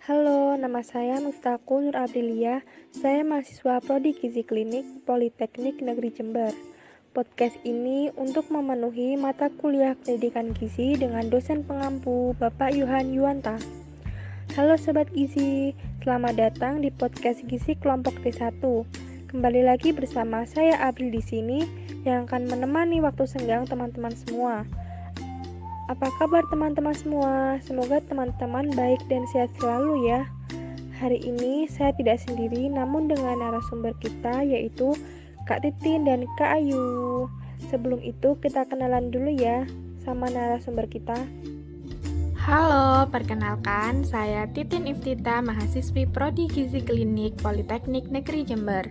Halo, nama saya Miftaku Nur Aprilia. Saya mahasiswa Prodi Gizi Klinik Politeknik Negeri Jember. Podcast ini untuk memenuhi mata kuliah pendidikan gizi dengan dosen pengampu Bapak Yohan Yuwanta. Halo Sobat Gizi, selamat datang di podcast Gizi Kelompok D1. Kembali lagi bersama saya April di sini yang akan menemani waktu senggang teman-teman semua. Apa kabar teman-teman semua? Semoga teman-teman baik dan sehat selalu ya. Hari ini saya tidak sendiri namun dengan narasumber kita yaitu Kak Titin dan Kak Ayu. Sebelum itu kita kenalan dulu ya sama narasumber kita. Halo, perkenalkan saya Titin Iftita, mahasiswi Prodi Gizi Klinik Politeknik Negeri Jember.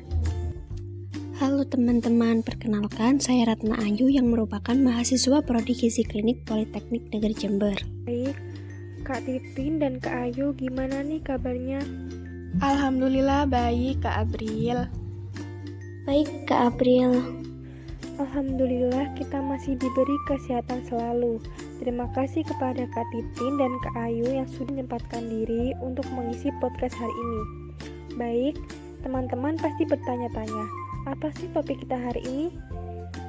Halo teman-teman, perkenalkan saya Ratna Ayu yang merupakan mahasiswa Prodi Gizi Klinik Politeknik Negeri Jember. Baik, Kak Titin dan Kak Ayu gimana nih kabarnya? Alhamdulillah baik, Kak April. Baik, Kak April. Alhamdulillah kita masih diberi kesehatan selalu. Terima kasih kepada Kak Titin dan Kak Ayu yang sudah menyempatkan diri untuk mengisi podcast hari ini. Baik, teman-teman pasti bertanya-tanya, apa sih topik kita hari ini?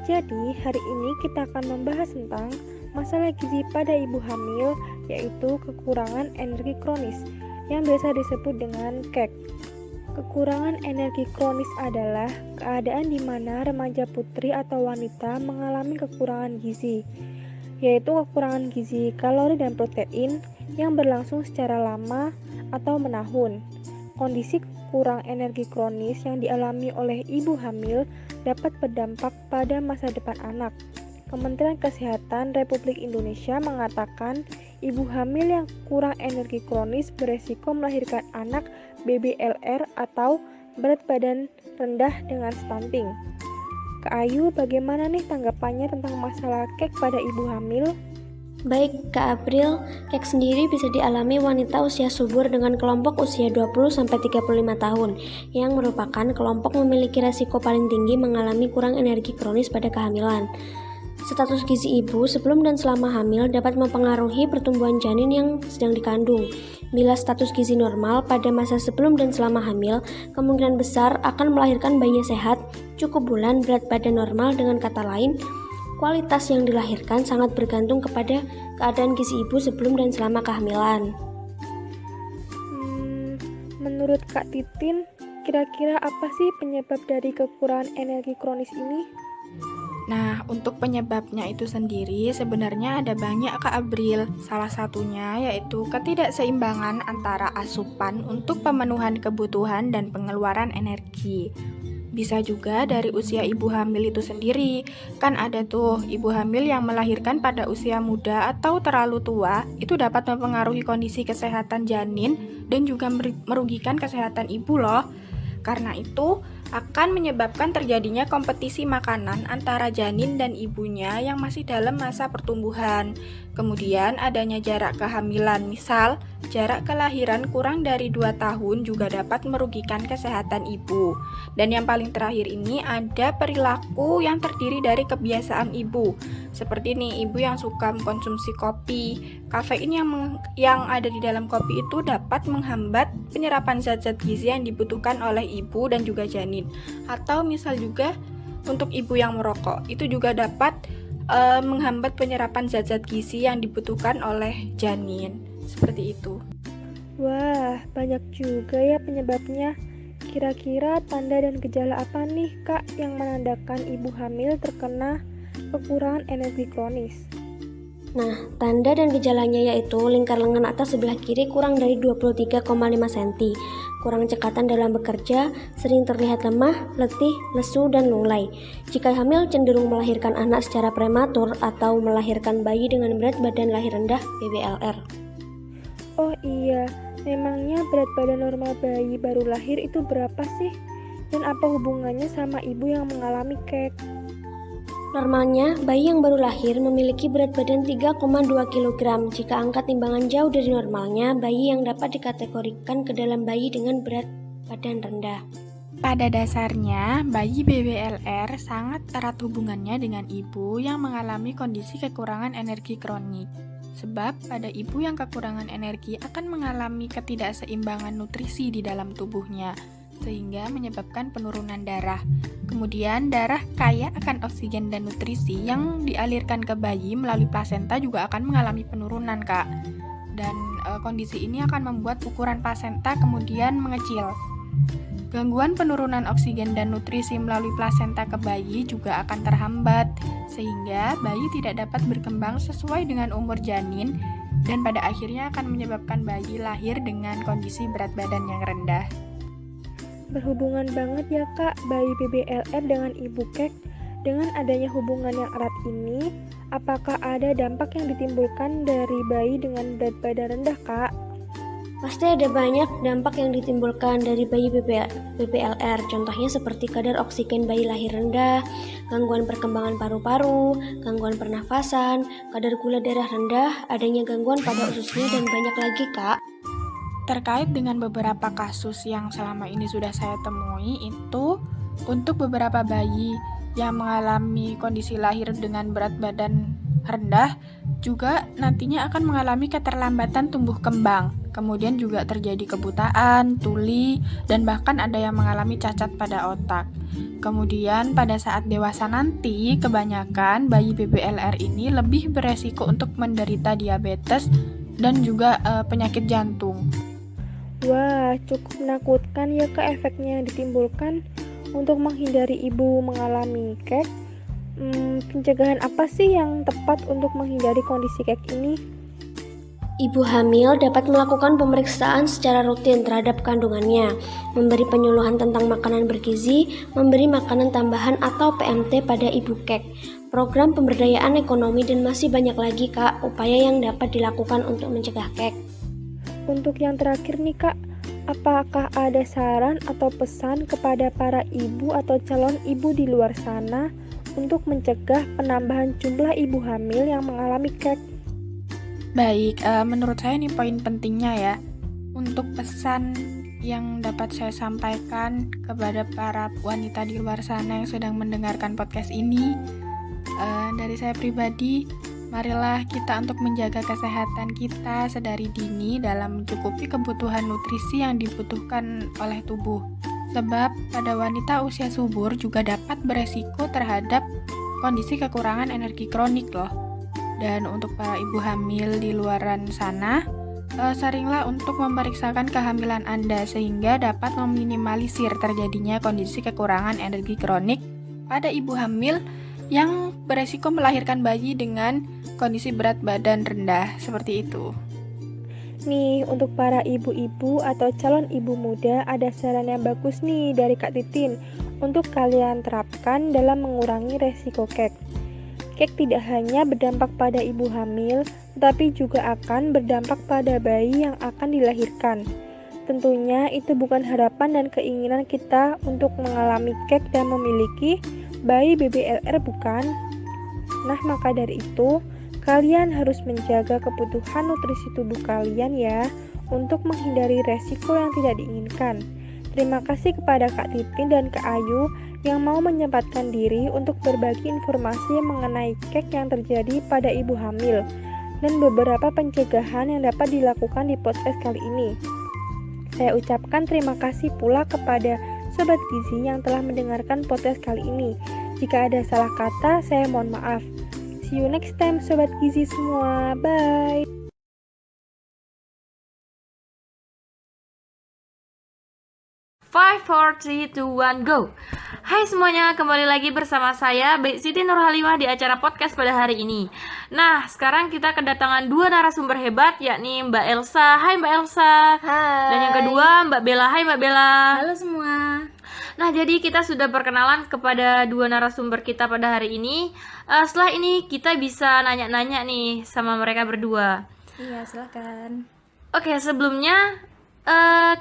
Jadi, hari ini kita akan membahas tentang masalah gizi pada ibu hamil, yaitu kekurangan energi kronis, yang biasa disebut dengan KEK. Kekurangan energi kronis adalah keadaan di mana remaja putri atau wanita mengalami kekurangan gizi, yaitu kekurangan gizi kalori dan protein yang berlangsung secara lama atau menahun. Kondisi kurang energi kronis yang dialami oleh ibu hamil dapat berdampak pada masa depan anak. Kementerian Kesehatan Republik Indonesia mengatakan ibu hamil yang kurang energi kronis beresiko melahirkan anak BBLR atau berat badan rendah dengan stunting. Kak Ayu, bagaimana nih tanggapannya tentang masalah KEK pada ibu hamil? Baik, Kak April, KEK sendiri bisa dialami wanita usia subur dengan kelompok usia 20-35 tahun, yang merupakan kelompok memiliki resiko paling tinggi mengalami kurang energi kronis pada kehamilan. Status gizi ibu sebelum dan selama hamil dapat mempengaruhi pertumbuhan janin yang sedang dikandung. Bila status gizi normal pada masa sebelum dan selama hamil, kemungkinan besar akan melahirkan bayinya sehat, cukup bulan, berat badan normal. Dengan kata lain, kualitas yang dilahirkan sangat bergantung kepada keadaan gizi ibu sebelum dan selama kehamilan. Menurut Kak Titin, kira-kira apa sih penyebab dari kekurangan energi kronis ini? Nah, untuk penyebabnya itu sendiri sebenarnya ada banyak, Kak April. Salah satunya yaitu ketidakseimbangan antara asupan untuk pemenuhan kebutuhan dan pengeluaran energi. Bisa juga dari usia ibu hamil itu sendiri. Kan ada tuh ibu hamil yang melahirkan pada usia muda atau terlalu tua, itu dapat mempengaruhi kondisi kesehatan janin dan juga merugikan kesehatan ibu loh. Karena itu akan menyebabkan terjadinya kompetisi makanan antara janin dan ibunya yang masih dalam masa pertumbuhan. Kemudian adanya jarak kehamilan, misal jarak kelahiran kurang dari 2 tahun juga dapat merugikan kesehatan ibu. Dan yang paling terakhir ini ada perilaku yang terdiri dari kebiasaan ibu. Seperti nih, ibu yang suka mengkonsumsi kopi, kafein yang ada di dalam kopi itu dapat menghambat penyerapan zat-zat gizi yang dibutuhkan oleh ibu dan juga janin. Atau misal juga untuk ibu yang merokok, itu juga dapat menghambat penyerapan zat-zat gizi yang dibutuhkan oleh janin. Seperti itu. Wah, banyak juga ya penyebabnya. Kira-kira tanda dan gejala apa nih Kak yang menandakan ibu hamil terkena kekurangan energi kronis? Nah, tanda dan gejalanya yaitu lingkar lengan atas sebelah kiri kurang dari 23,5 cm, kurang cekatan dalam bekerja, sering terlihat lemah, letih, lesu, dan lunglai. Jika hamil cenderung melahirkan anak secara prematur atau melahirkan bayi dengan berat badan lahir rendah BBLR. Oh iya, memangnya berat badan normal bayi baru lahir itu berapa sih? Dan apa hubungannya sama ibu yang mengalami KEK? Normalnya, bayi yang baru lahir memiliki berat badan 3,2 kg. Jika angka timbangan jauh dari normalnya, bayi yang dapat dikategorikan ke dalam bayi dengan berat badan rendah. Pada dasarnya, bayi BBLR sangat erat hubungannya dengan ibu yang mengalami kondisi kekurangan energi kronik. Sebab pada ibu yang kekurangan energi akan mengalami ketidakseimbangan nutrisi di dalam tubuhnya, sehingga menyebabkan penurunan darah. Kemudian darah kaya akan oksigen dan nutrisi yang dialirkan ke bayi melalui plasenta juga akan mengalami penurunan, Kak. Dan kondisi ini akan membuat ukuran plasenta kemudian mengecil. Gangguan penurunan oksigen dan nutrisi melalui plasenta ke bayi juga akan terhambat, sehingga bayi tidak dapat berkembang sesuai dengan umur janin dan pada akhirnya akan menyebabkan bayi lahir dengan kondisi berat badan yang rendah. Berhubungan banget ya Kak, bayi BBLR dengan ibu kek. Dengan adanya hubungan yang erat ini, apakah ada dampak yang ditimbulkan dari bayi dengan berat badan rendah, Kak? Pasti ada banyak dampak yang ditimbulkan dari bayi BBLR, contohnya seperti kadar oksigen bayi lahir rendah, gangguan perkembangan paru-paru, gangguan pernafasan, kadar gula darah rendah, adanya gangguan pada ususnya, dan banyak lagi, Kak. Terkait dengan beberapa kasus yang selama ini sudah saya temui, itu untuk beberapa bayi yang mengalami kondisi lahir dengan berat badan rendah, juga nantinya akan mengalami keterlambatan tumbuh kembang. Kemudian juga terjadi kebutaan, tuli, dan bahkan ada yang mengalami cacat pada otak. Kemudian pada saat dewasa nanti, kebanyakan bayi BBLR ini lebih beresiko untuk menderita diabetes dan juga penyakit jantung. Wah, cukup menakutkan ya Kak efeknya yang ditimbulkan. Untuk menghindari ibu mengalami kek, pencegahan apa sih yang tepat untuk menghindari kondisi kek ini? Ibu hamil dapat melakukan pemeriksaan secara rutin terhadap kandungannya, memberi penyuluhan tentang makanan bergizi, memberi makanan tambahan atau PMT pada ibu kek, program pemberdayaan ekonomi, dan masih banyak lagi Kak upaya yang dapat dilakukan untuk mencegah kek. Untuk yang terakhir nih Kak, apakah ada saran atau pesan kepada para ibu atau calon ibu di luar sana untuk mencegah penambahan jumlah ibu hamil yang mengalami kek? Baik, menurut saya ini poin pentingnya ya. Untuk pesan yang dapat saya sampaikan kepada para wanita di luar sana yang sedang mendengarkan podcast ini, dari saya pribadi, marilah kita untuk menjaga kesehatan kita sedari dini dalam mencukupi kebutuhan nutrisi yang dibutuhkan oleh tubuh. Sebab pada wanita usia subur juga dapat beresiko terhadap kondisi kekurangan energi kronik loh. Dan untuk para ibu hamil di luaran sana, seringlah untuk memeriksakan kehamilan Anda sehingga dapat meminimalisir terjadinya kondisi kekurangan energi kronik pada ibu hamil yang beresiko melahirkan bayi dengan kondisi berat badan rendah, seperti itu. Nih, untuk para ibu-ibu atau calon ibu muda, ada saran yang bagus nih dari Kak Titin untuk kalian terapkan dalam mengurangi resiko kek. Kek tidak hanya berdampak pada ibu hamil, tetapi juga akan berdampak pada bayi yang akan dilahirkan. Tentunya itu bukan harapan dan keinginan kita untuk mengalami kek dan memiliki bayi BBLR, bukan? Nah, maka dari itu, kalian harus menjaga kebutuhan nutrisi tubuh kalian ya, untuk menghindari resiko yang tidak diinginkan. Terima kasih kepada Kak Titin dan Kak Ayu yang mau menyempatkan diri untuk berbagi informasi mengenai kek yang terjadi pada ibu hamil dan beberapa pencegahan yang dapat dilakukan di podcast kali ini. Saya ucapkan terima kasih pula kepada Sobat Gizi yang telah mendengarkan podcast kali ini. Jika ada salah kata, saya mohon maaf. See you next time Sobat Gizi semua. Bye. 5, 4, 3, 2, 1, go! Hai semuanya, kembali lagi bersama saya, Mbak Siti Nurhalimah di acara podcast pada hari ini. Nah, sekarang kita kedatangan dua narasumber hebat, yakni Mbak Elsa. Hai Mbak Elsa. Hai. Dan yang kedua Mbak Bella. Hai Mbak Bella. Halo semua. Nah, jadi kita sudah perkenalan kepada dua narasumber kita pada hari ini. Setelah ini kita bisa nanya-nanya nih sama mereka berdua. Iya, silakan. Oke, sebelumnya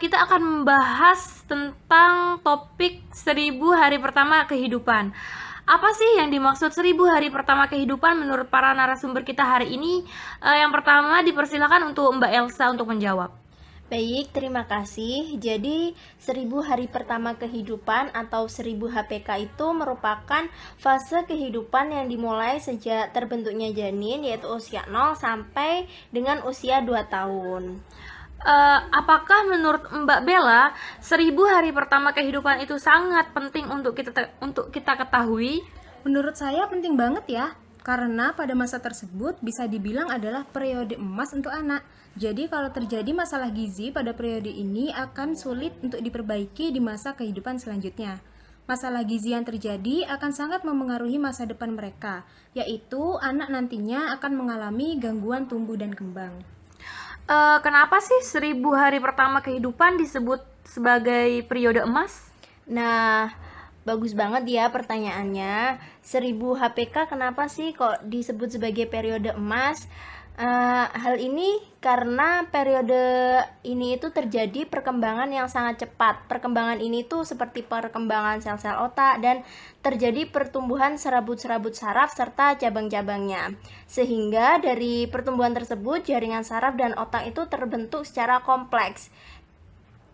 kita akan membahas tentang topik 1000 hari pertama kehidupan. Apa sih yang dimaksud 1000 hari pertama kehidupan menurut para narasumber kita hari ini? Yang pertama dipersilakan untuk Mbak Elsa untuk menjawab. Baik, terima kasih. Jadi, 1000 hari pertama kehidupan atau 1000 HPK itu merupakan fase kehidupan yang dimulai sejak terbentuknya janin, yaitu usia 0 sampai dengan usia 2 tahun. Apakah menurut Mbak Bella 1000 hari pertama kehidupan itu sangat penting untuk kita ketahui? Menurut saya penting banget ya, karena pada masa tersebut bisa dibilang adalah periode emas untuk anak. Jadi kalau terjadi masalah gizi pada periode ini akan sulit untuk diperbaiki di masa kehidupan selanjutnya. Masalah gizi yang terjadi akan sangat memengaruhi masa depan mereka, yaitu anak nantinya akan mengalami gangguan tumbuh dan kembang. Kenapa sih 1000 hari pertama kehidupan disebut sebagai periode emas? Nah, bagus banget ya pertanyaannya. 1000 HPK kenapa sih kok disebut sebagai periode emas? Hal ini karena periode ini itu terjadi perkembangan yang sangat cepat. Perkembangan ini tuh seperti perkembangan sel-sel otak dan terjadi pertumbuhan serabut-serabut saraf serta cabang-cabangnya. Sehingga dari pertumbuhan tersebut jaringan saraf dan otak itu terbentuk secara kompleks.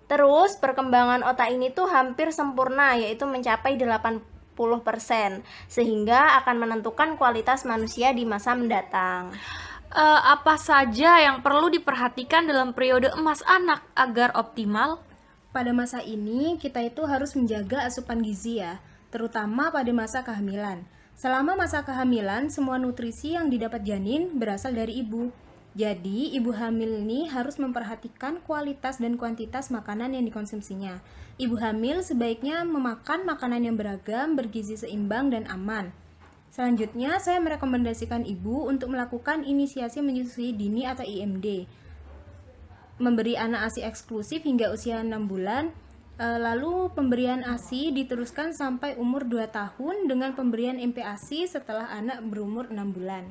Terus perkembangan otak ini tuh hampir sempurna, yaitu mencapai 80%, sehingga akan menentukan kualitas manusia di masa mendatang. Apa saja yang perlu diperhatikan dalam periode emas anak agar optimal? Pada masa ini, kita itu harus menjaga asupan gizi ya, terutama pada masa kehamilan. Selama masa kehamilan, semua nutrisi yang didapat janin berasal dari ibu. Jadi, ibu hamil ini harus memperhatikan kualitas dan kuantitas makanan yang dikonsumsinya. Ibu hamil sebaiknya memakan makanan yang beragam, bergizi seimbang, dan aman. Selanjutnya, saya merekomendasikan ibu untuk melakukan inisiasi menyusui dini atau IMD. Memberi anak ASI eksklusif hingga usia 6 bulan, lalu pemberian ASI diteruskan sampai umur 2 tahun dengan pemberian MPASI setelah anak berumur 6 bulan.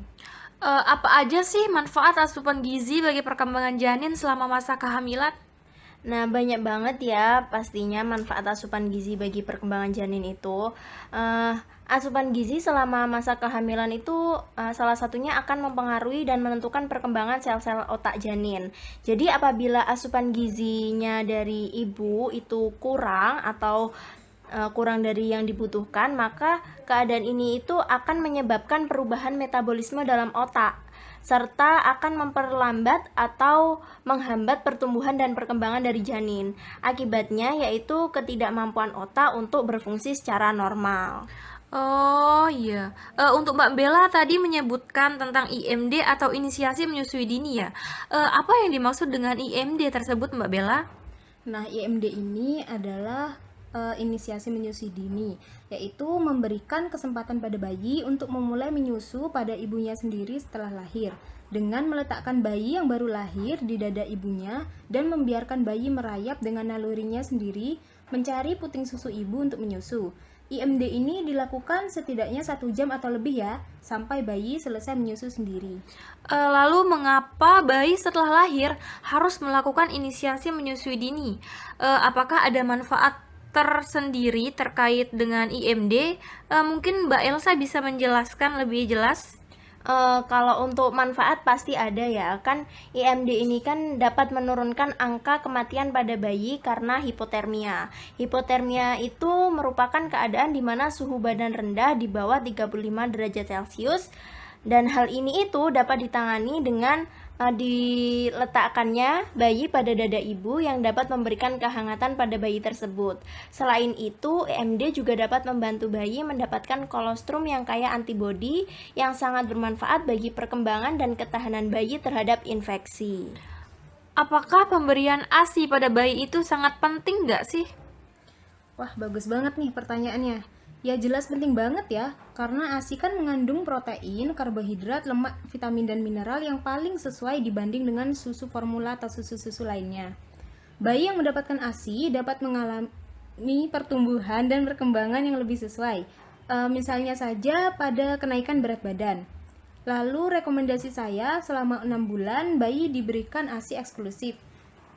Apa aja sih manfaat asupan gizi bagi perkembangan janin selama masa kehamilan? Nah, banyak banget ya pastinya manfaat asupan gizi bagi perkembangan janin itu. Asupan gizi selama masa kehamilan itu salah satunya akan mempengaruhi dan menentukan perkembangan sel-sel otak janin. Jadi apabila asupan gizinya dari ibu itu kurang atau kurang dari yang dibutuhkan, maka keadaan ini itu akan menyebabkan perubahan metabolisme dalam otak, serta akan memperlambat atau menghambat pertumbuhan dan perkembangan dari janin. Akibatnya yaitu ketidakmampuan otak untuk berfungsi secara normal. Oh iya, untuk Mbak Bella tadi menyebutkan tentang IMD atau inisiasi menyusui dini ya. Apa yang dimaksud dengan IMD tersebut Mbak Bella? Nah, IMD ini adalah inisiasi menyusui dini, yaitu memberikan kesempatan pada bayi untuk memulai menyusu pada ibunya sendiri setelah lahir, dengan meletakkan bayi yang baru lahir di dada ibunya dan membiarkan bayi merayap dengan nalurinya sendiri mencari puting susu ibu untuk menyusu. IMD ini dilakukan setidaknya 1 jam atau lebih ya, sampai bayi selesai menyusu sendiri. Lalu mengapa bayi setelah lahir harus melakukan inisiasi menyusui dini? Apakah ada manfaat tersendiri terkait dengan IMD? Mungkin Mbak Elsa bisa menjelaskan lebih jelas? Kalau untuk manfaat pasti ada ya, kan IMD ini kan dapat menurunkan angka kematian pada bayi karena hipotermia. Hipotermia itu merupakan keadaan di mana suhu badan rendah di bawah 35 derajat Celcius, dan hal ini itu dapat ditangani dengan diletakkannya bayi pada dada ibu yang dapat memberikan kehangatan pada bayi tersebut. Selain itu, IMD juga dapat membantu bayi mendapatkan kolostrum yang kaya antibodi yang sangat bermanfaat bagi perkembangan dan ketahanan bayi terhadap infeksi. Apakah pemberian ASI pada bayi itu sangat penting nggak sih? Wah, bagus banget nih pertanyaannya. Ya jelas penting banget ya, karena ASI kan mengandung protein, karbohidrat, lemak, vitamin, dan mineral yang paling sesuai dibanding dengan susu formula atau susu-susu lainnya. Bayi yang mendapatkan ASI dapat mengalami pertumbuhan dan perkembangan yang lebih sesuai. Misalnya saja pada kenaikan berat badan. Lalu rekomendasi saya selama 6 bulan bayi diberikan ASI eksklusif.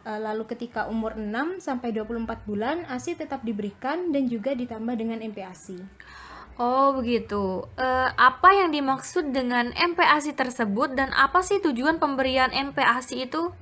Lalu ketika umur 6 sampai 24 bulan, ASI tetap diberikan dan juga ditambah dengan MPASI. Oh begitu. Apa yang dimaksud dengan MPASI tersebut dan apa sih tujuan pemberian MPASI itu?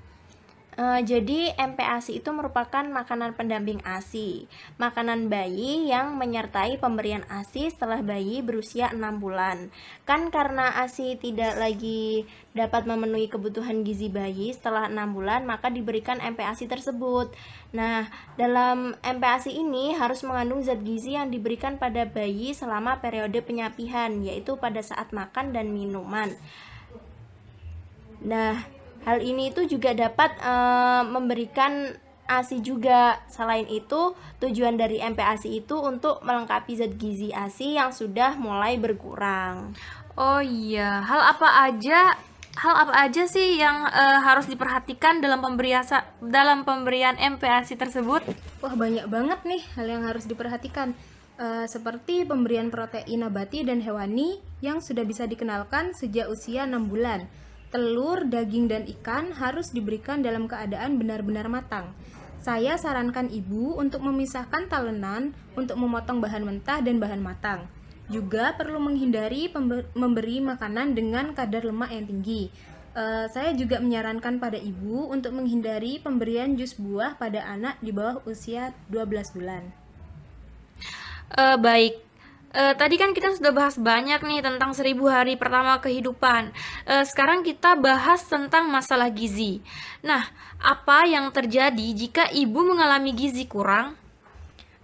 Jadi MPASI itu merupakan makanan pendamping ASI, makanan bayi yang menyertai pemberian ASI setelah bayi berusia 6 bulan. Kan karena ASI tidak lagi dapat memenuhi kebutuhan gizi bayi setelah 6 bulan, maka diberikan MPASI tersebut. Nah, dalam MPASI ini harus mengandung zat gizi yang diberikan pada bayi selama periode penyapihan, yaitu pada saat makan dan minuman. Nah, hal ini itu juga dapat memberikan ASI juga. Selain itu, tujuan dari MPASI itu untuk melengkapi zat gizi ASI yang sudah mulai berkurang. Oh iya, hal apa aja sih yang harus diperhatikan dalam pemberian MPASI tersebut? Wah, banyak banget nih hal yang harus diperhatikan. Seperti pemberian protein nabati dan hewani yang sudah bisa dikenalkan sejak usia 6 bulan. Telur, daging, dan ikan harus diberikan dalam keadaan benar-benar matang. Saya sarankan ibu untuk memisahkan talenan untuk memotong bahan mentah dan bahan matang. Juga perlu menghindari memberi makanan dengan kadar lemak yang tinggi. Saya juga menyarankan pada ibu untuk menghindari pemberian jus buah pada anak di bawah usia 12 bulan. Baik. Tadi kan kita sudah bahas banyak nih tentang 1000 hari pertama kehidupan. Sekarang kita bahas tentang masalah gizi. Nah, apa yang terjadi jika ibu mengalami gizi kurang?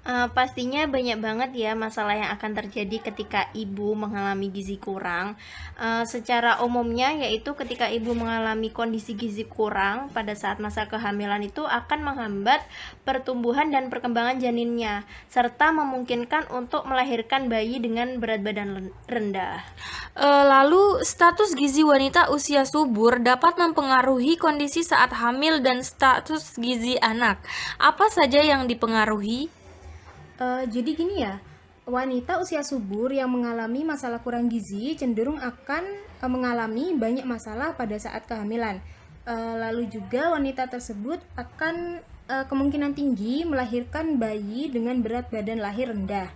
Pastinya banyak banget ya masalah yang akan terjadi ketika ibu mengalami gizi kurang. Secara umumnya yaitu ketika ibu mengalami kondisi gizi kurang pada saat masa kehamilan itu akan menghambat pertumbuhan dan perkembangan janinnya, serta memungkinkan untuk melahirkan bayi dengan berat badan rendah. Lalu, status gizi wanita usia subur dapat mempengaruhi kondisi saat hamil dan status gizi anak. Apa saja yang dipengaruhi? Jadi gini ya, wanita usia subur yang mengalami masalah kurang gizi cenderung akan mengalami banyak masalah pada saat kehamilan. Lalu juga wanita tersebut akan kemungkinan tinggi melahirkan bayi dengan berat badan lahir rendah.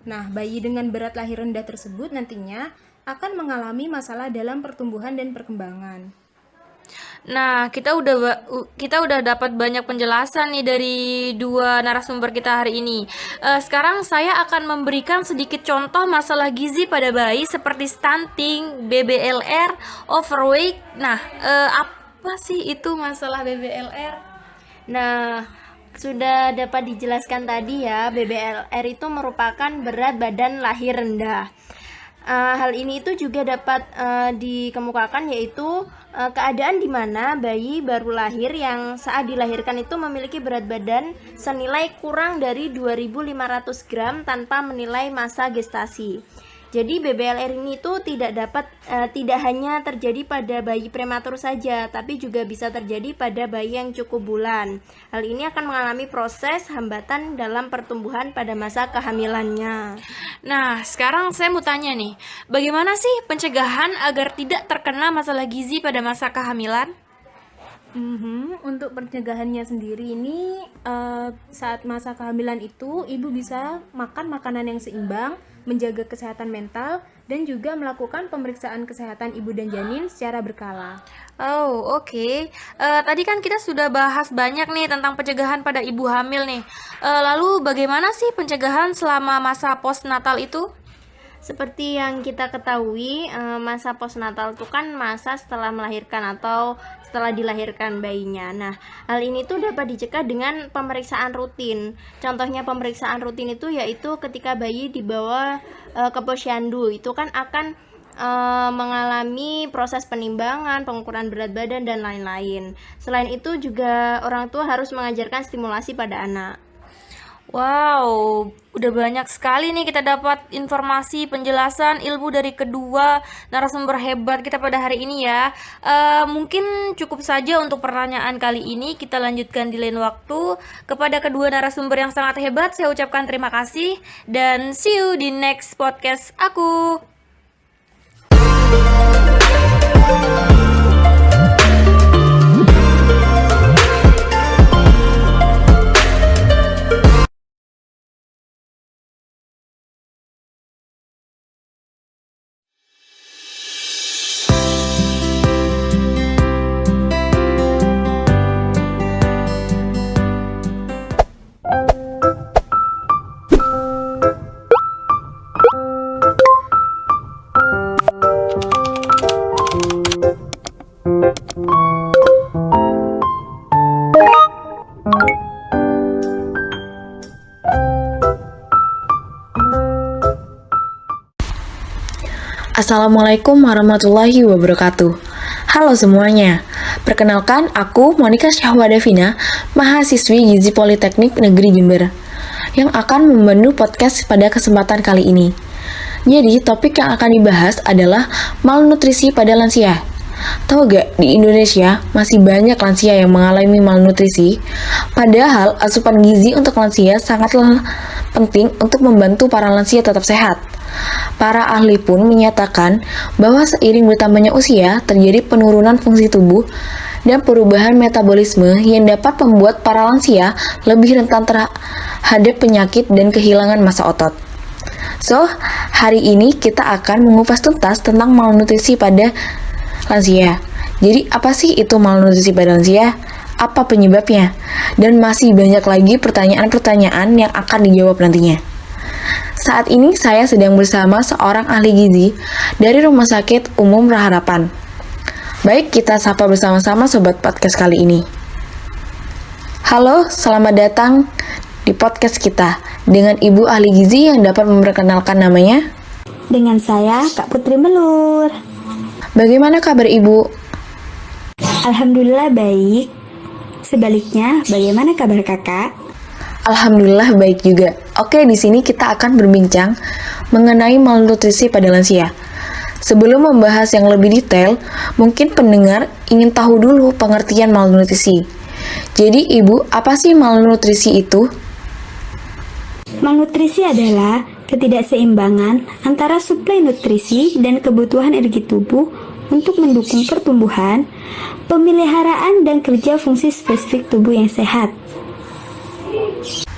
Nah, bayi dengan berat lahir rendah tersebut nantinya akan mengalami masalah dalam pertumbuhan dan perkembangan. Nah, kita udah dapat banyak penjelasan nih dari dua narasumber kita hari ini. Sekarang saya akan memberikan sedikit contoh masalah gizi pada bayi seperti stunting, BBLR, overweight. Nah, apa sih itu masalah BBLR? Nah, sudah dapat dijelaskan tadi ya, BBLR itu merupakan berat badan lahir rendah. Hal ini itu juga dapat dikemukakan yaitu keadaan di mana bayi baru lahir yang saat dilahirkan itu memiliki berat badan senilai kurang dari 2.500 gram tanpa menilai masa gestasi. Jadi BBLR ini itu tidak hanya terjadi pada bayi prematur saja, tapi juga bisa terjadi pada bayi yang cukup bulan. Hal ini akan mengalami proses hambatan dalam pertumbuhan pada masa kehamilannya. Nah, sekarang saya mau tanya nih, bagaimana sih pencegahan agar tidak terkena masalah gizi pada masa kehamilan? Untuk pencegahannya sendiri ini saat masa kehamilan itu ibu bisa makan makanan yang seimbang, menjaga kesehatan mental, dan juga melakukan pemeriksaan kesehatan ibu dan janin secara berkala. Oh, oke. Tadi kan kita sudah bahas banyak nih tentang pencegahan pada ibu hamil nih. Lalu bagaimana sih pencegahan selama masa postnatal itu? Seperti yang kita ketahui, masa postnatal itu kan masa setelah melahirkan atau setelah dilahirkan bayinya. Nah, hal ini tuh dapat dicegah dengan pemeriksaan rutin. Contohnya pemeriksaan rutin itu yaitu ketika bayi dibawa ke posyandu, itu kan akan mengalami proses penimbangan, pengukuran berat badan, dan lain-lain. Selain itu juga orang tua harus mengajarkan stimulasi pada anak. Wow, udah banyak sekali nih kita dapat informasi, penjelasan, ilmu dari kedua narasumber hebat kita pada hari ini ya. Mungkin cukup saja untuk pertanyaan kali ini, kita lanjutkan di lain waktu. Kepada kedua narasumber yang sangat hebat, saya ucapkan terima kasih dan see you di next podcast aku. Assalamualaikum warahmatullahi wabarakatuh. Halo semuanya, perkenalkan aku Monika Syahwadavina, mahasiswi Gizi Politeknik Negeri Jember, yang akan membantu podcast pada kesempatan kali ini. Jadi, topik yang akan dibahas adalah malnutrisi pada lansia. Tahu gak, di Indonesia masih banyak lansia yang mengalami malnutrisi, padahal asupan gizi untuk lansia sangatlah penting untuk membantu para lansia tetap sehat. Para ahli pun menyatakan bahwa seiring bertambahnya usia, terjadi penurunan fungsi tubuh dan perubahan metabolisme yang dapat membuat para lansia lebih rentan terhadap penyakit dan kehilangan massa otot. So, hari ini kita akan mengupas tuntas tentang malnutrisi pada lansia. Jadi, apa sih itu malnutrisi pada lansia? Apa penyebabnya? Dan masih banyak lagi pertanyaan-pertanyaan yang akan dijawab nantinya. Saat ini saya sedang bersama seorang ahli gizi dari Rumah Sakit Umum Harapan. Baik, kita sapa bersama-sama sobat podcast kali ini. Halo, selamat datang di podcast kita dengan Ibu ahli gizi yang dapat memperkenalkan namanya. Dengan saya, Kak Putri Melur. Bagaimana kabar Ibu? Alhamdulillah baik. Sebaliknya, bagaimana kabar Kakak? Alhamdulillah baik juga. Oke, di sini kita akan berbincang mengenai malnutrisi pada lansia. Sebelum membahas yang lebih detail, mungkin pendengar ingin tahu dulu pengertian malnutrisi. Jadi, Ibu, apa sih malnutrisi itu? Malnutrisi adalah ketidakseimbangan antara suplai nutrisi dan kebutuhan energi tubuh untuk mendukung pertumbuhan, pemeliharaan, dan kerja fungsi spesifik tubuh yang sehat.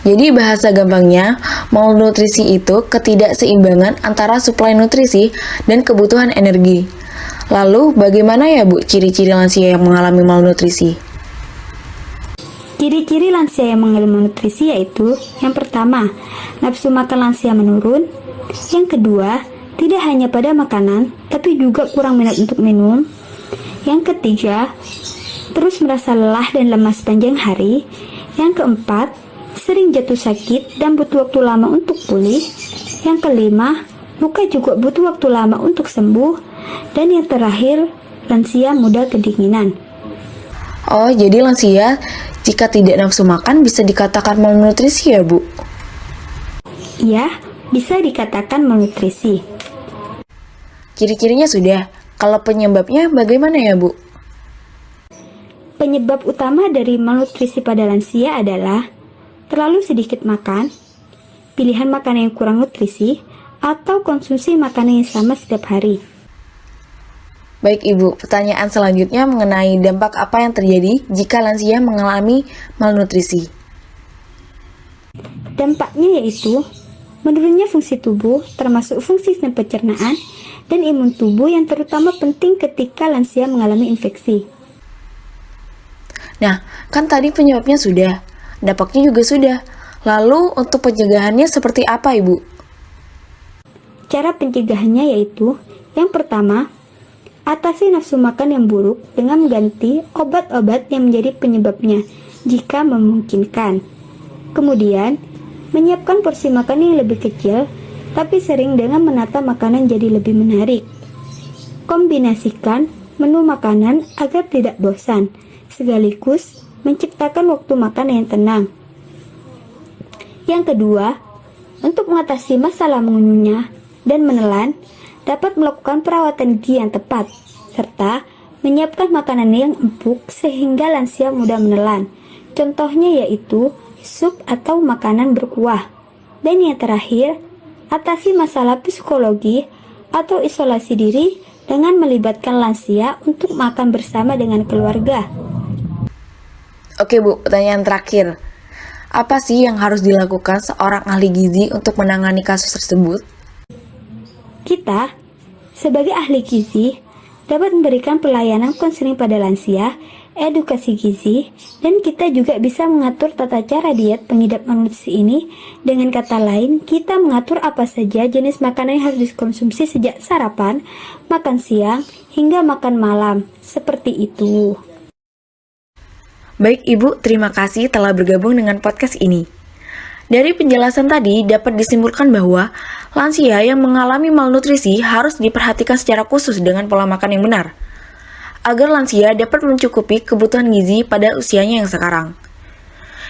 Jadi bahasa gampangnya, malnutrisi itu ketidakseimbangan antara suplai nutrisi dan kebutuhan energi. Lalu bagaimana ya Bu ciri-ciri lansia yang mengalami malnutrisi? Ciri-ciri lansia yang mengalami malnutrisi yaitu: yang pertama, nafsu makan lansia menurun. Yang kedua, tidak hanya pada makanan, tapi juga kurang minat untuk minum. Yang ketiga, terus merasa lelah dan lemas sepanjang hari. Yang keempat, sering jatuh sakit dan butuh waktu lama untuk pulih. Yang kelima, luka juga butuh waktu lama untuk sembuh. Dan yang terakhir, lansia mudah kedinginan. Oh, jadi lansia jika tidak nafsu makan bisa dikatakan malnutrisi ya Bu? Ya, bisa dikatakan malnutrisi. Ciri-cirinya sudah. Kalau penyebabnya bagaimana ya Bu? Penyebab utama dari malnutrisi pada lansia adalah terlalu sedikit makan, pilihan makanan yang kurang nutrisi, atau konsumsi makanan yang sama setiap hari. Baik Ibu, pertanyaan selanjutnya mengenai dampak apa yang terjadi jika lansia mengalami malnutrisi. Dampaknya yaitu menurunnya fungsi tubuh, termasuk fungsi sistem pencernaan dan imun tubuh yang terutama penting ketika lansia mengalami infeksi. Nah, kan tadi penyebabnya sudah, dampaknya juga sudah. Lalu untuk pencegahannya seperti apa Ibu? Cara pencegahannya yaitu, yang pertama, atasi nafsu makan yang buruk dengan mengganti obat-obat yang menjadi penyebabnya jika memungkinkan. Kemudian, menyiapkan porsi makanan yang lebih kecil, tapi sering dengan menata makanan jadi lebih menarik. Kombinasikan menu makanan agar tidak bosan, sekaligus menciptakan waktu makan yang tenang. Yang kedua, untuk mengatasi masalah mengunyah dan menelan, dapat melakukan perawatan gigi yang tepat, serta menyiapkan makanan yang empuk sehingga lansia mudah menelan. Contohnya yaitu sup atau makanan berkuah. Dan yang terakhir, atasi masalah psikologi atau isolasi diri dengan melibatkan lansia untuk makan bersama dengan keluarga. Oke Bu, pertanyaan terakhir. Apa sih yang harus dilakukan seorang ahli gizi untuk menangani kasus tersebut? Kita, sebagai ahli gizi, dapat memberikan pelayanan konseling pada lansia, edukasi gizi, dan kita juga bisa mengatur tata cara diet pengidap malnutrisi ini. Dengan kata lain, kita mengatur apa saja jenis makanan yang harus dikonsumsi sejak sarapan, makan siang, hingga makan malam. Seperti itu. Baik Ibu, terima kasih telah bergabung dengan podcast ini. Dari penjelasan tadi dapat disimpulkan bahwa Lansia yang mengalami malnutrisi harus diperhatikan secara khusus dengan pola makan yang benar, agar lansia dapat mencukupi kebutuhan gizi pada usianya yang sekarang.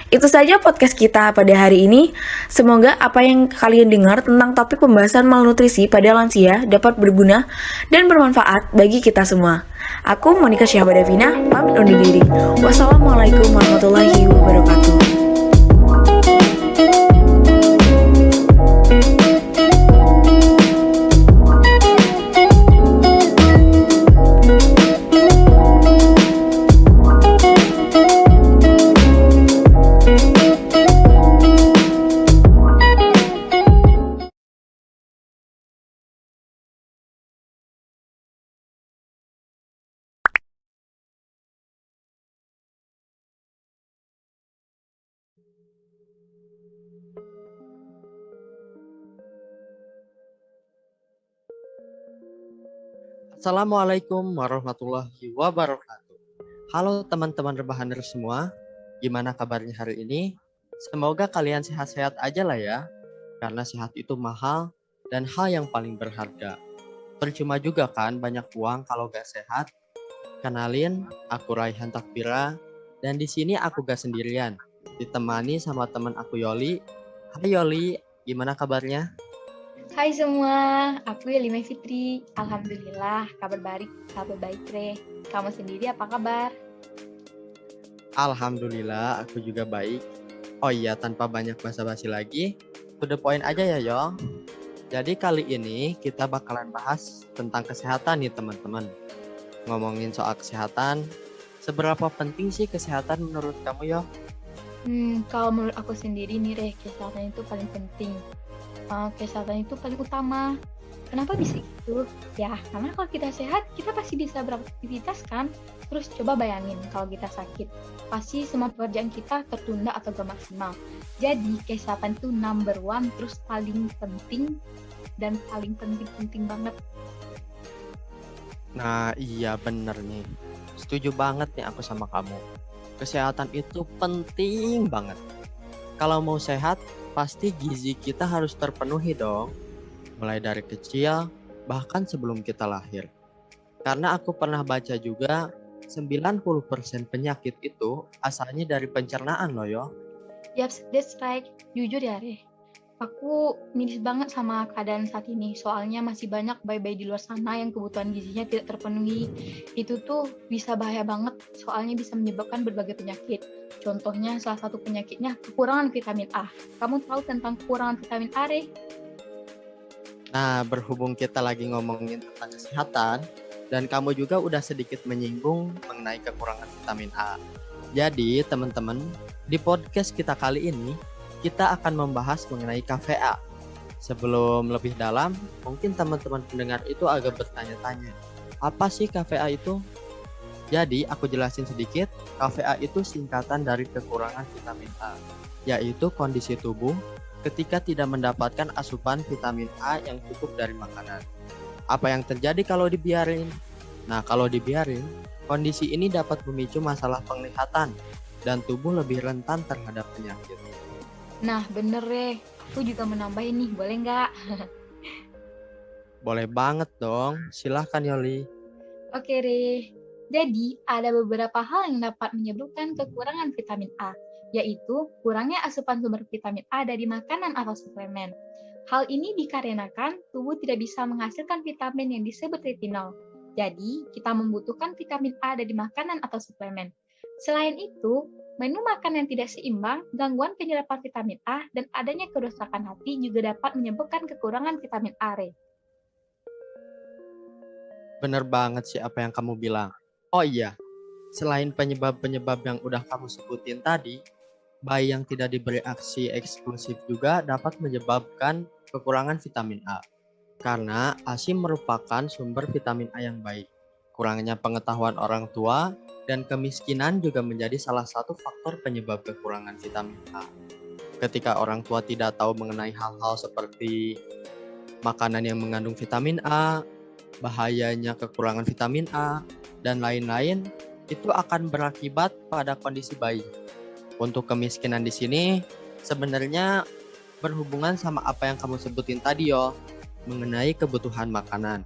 Itu saja podcast kita pada hari ini. Semoga apa yang kalian dengar tentang topik pembahasan malnutrisi pada lansia dapat berguna dan bermanfaat bagi kita semua. Aku Monica Syahbadavina, pamit undur diri. Wassalamualaikum warahmatullahi wabarakatuh. Assalamualaikum warahmatullahi wabarakatuh. Halo teman-teman rebahaner semua, gimana kabarnya hari ini? Semoga kalian sehat-sehat aja lah ya, karena sehat itu mahal dan hal yang paling berharga. Percuma juga kan banyak uang kalau gak sehat. Kenalin, aku Raihan Takbira, dan di sini aku gak sendirian, ditemani sama teman aku Yoli. Hai Yoli, gimana kabarnya? Hai semua, aku Yelima Fitri. Alhamdulillah, kabar baik Re. Kamu sendiri apa kabar? Alhamdulillah, aku juga baik. Oh iya, tanpa banyak basa-basi lagi, to the point aja ya Yo. Jadi kali ini kita bakalan bahas tentang kesehatan nih teman-teman. Ngomongin soal kesehatan, seberapa penting sih kesehatan menurut kamu Yo? Kalau menurut aku sendiri nih Re, kesehatan itu paling penting. Kesehatan itu paling utama. Kenapa bisa gitu? Ya, karena kalau kita sehat, kita pasti bisa beraktivitas kan? Terus coba bayangin kalau kita sakit, pasti semua pekerjaan kita tertunda atau gak maksimal. Jadi, kesehatan itu number one, terus paling penting, dan paling penting banget. Nah iya bener nih, setuju banget nih aku sama kamu. Kesehatan itu penting banget. Kalau mau sehat, pasti gizi kita harus terpenuhi dong. Mulai dari kecil, bahkan sebelum kita lahir. Karena aku pernah baca juga, 90% penyakit itu asalnya dari pencernaan loh yo. Yaps, that's right. Jujur ya Re, aku miris banget sama keadaan saat ini. Soalnya masih banyak bayi-bayi di luar sana yang kebutuhan gizinya tidak terpenuhi. Itu tuh bisa bahaya banget, soalnya bisa menyebabkan berbagai penyakit. Contohnya, salah satu penyakitnya kekurangan vitamin A. Kamu tahu tentang kekurangan vitamin A, Re? Nah, berhubung kita lagi ngomongin tentang kesehatan, dan kamu juga udah sedikit menyinggung mengenai kekurangan vitamin A. Jadi, teman-teman, di podcast kita kali ini, kita akan membahas mengenai KVA. Sebelum lebih dalam, mungkin teman-teman pendengar itu agak bertanya-tanya, apa sih KVA itu? Jadi, aku jelasin sedikit, KVA itu singkatan dari kekurangan vitamin A, yaitu kondisi tubuh ketika tidak mendapatkan asupan vitamin A yang cukup dari makanan. Apa yang terjadi kalau dibiarin? Nah, kalau dibiarin, kondisi ini dapat memicu masalah penglihatan dan tubuh lebih rentan terhadap penyakit. Nah, bener Re. Aku juga menambah ini, boleh nggak? Boleh banget dong, silahkan Yoli. Oke Re. Jadi, ada beberapa hal yang dapat menyebabkan kekurangan vitamin A, yaitu kurangnya asupan sumber vitamin A dari makanan atau suplemen. Hal ini dikarenakan tubuh tidak bisa menghasilkan vitamin yang disebut retinol. Jadi, kita membutuhkan vitamin A dari makanan atau suplemen. Selain itu, menu makan yang tidak seimbang, gangguan penyerapan vitamin A, dan adanya kerusakan hati juga dapat menyebabkan kekurangan vitamin A. Bener banget sih apa yang kamu bilang. Oh iya, selain penyebab-penyebab yang udah kamu sebutin tadi, bayi yang tidak diberi ASI eksklusif juga dapat menyebabkan kekurangan vitamin A. Karena ASI merupakan sumber vitamin A yang baik. Kurangnya pengetahuan orang tua dan kemiskinan juga menjadi salah satu faktor penyebab kekurangan vitamin A. Ketika orang tua tidak tahu mengenai hal-hal seperti makanan yang mengandung vitamin A, bahayanya kekurangan vitamin A, dan lain-lain, itu akan berakibat pada kondisi bayi. Untuk kemiskinan di sini, sebenarnya berhubungan sama apa yang kamu sebutin tadi yo, mengenai kebutuhan makanan.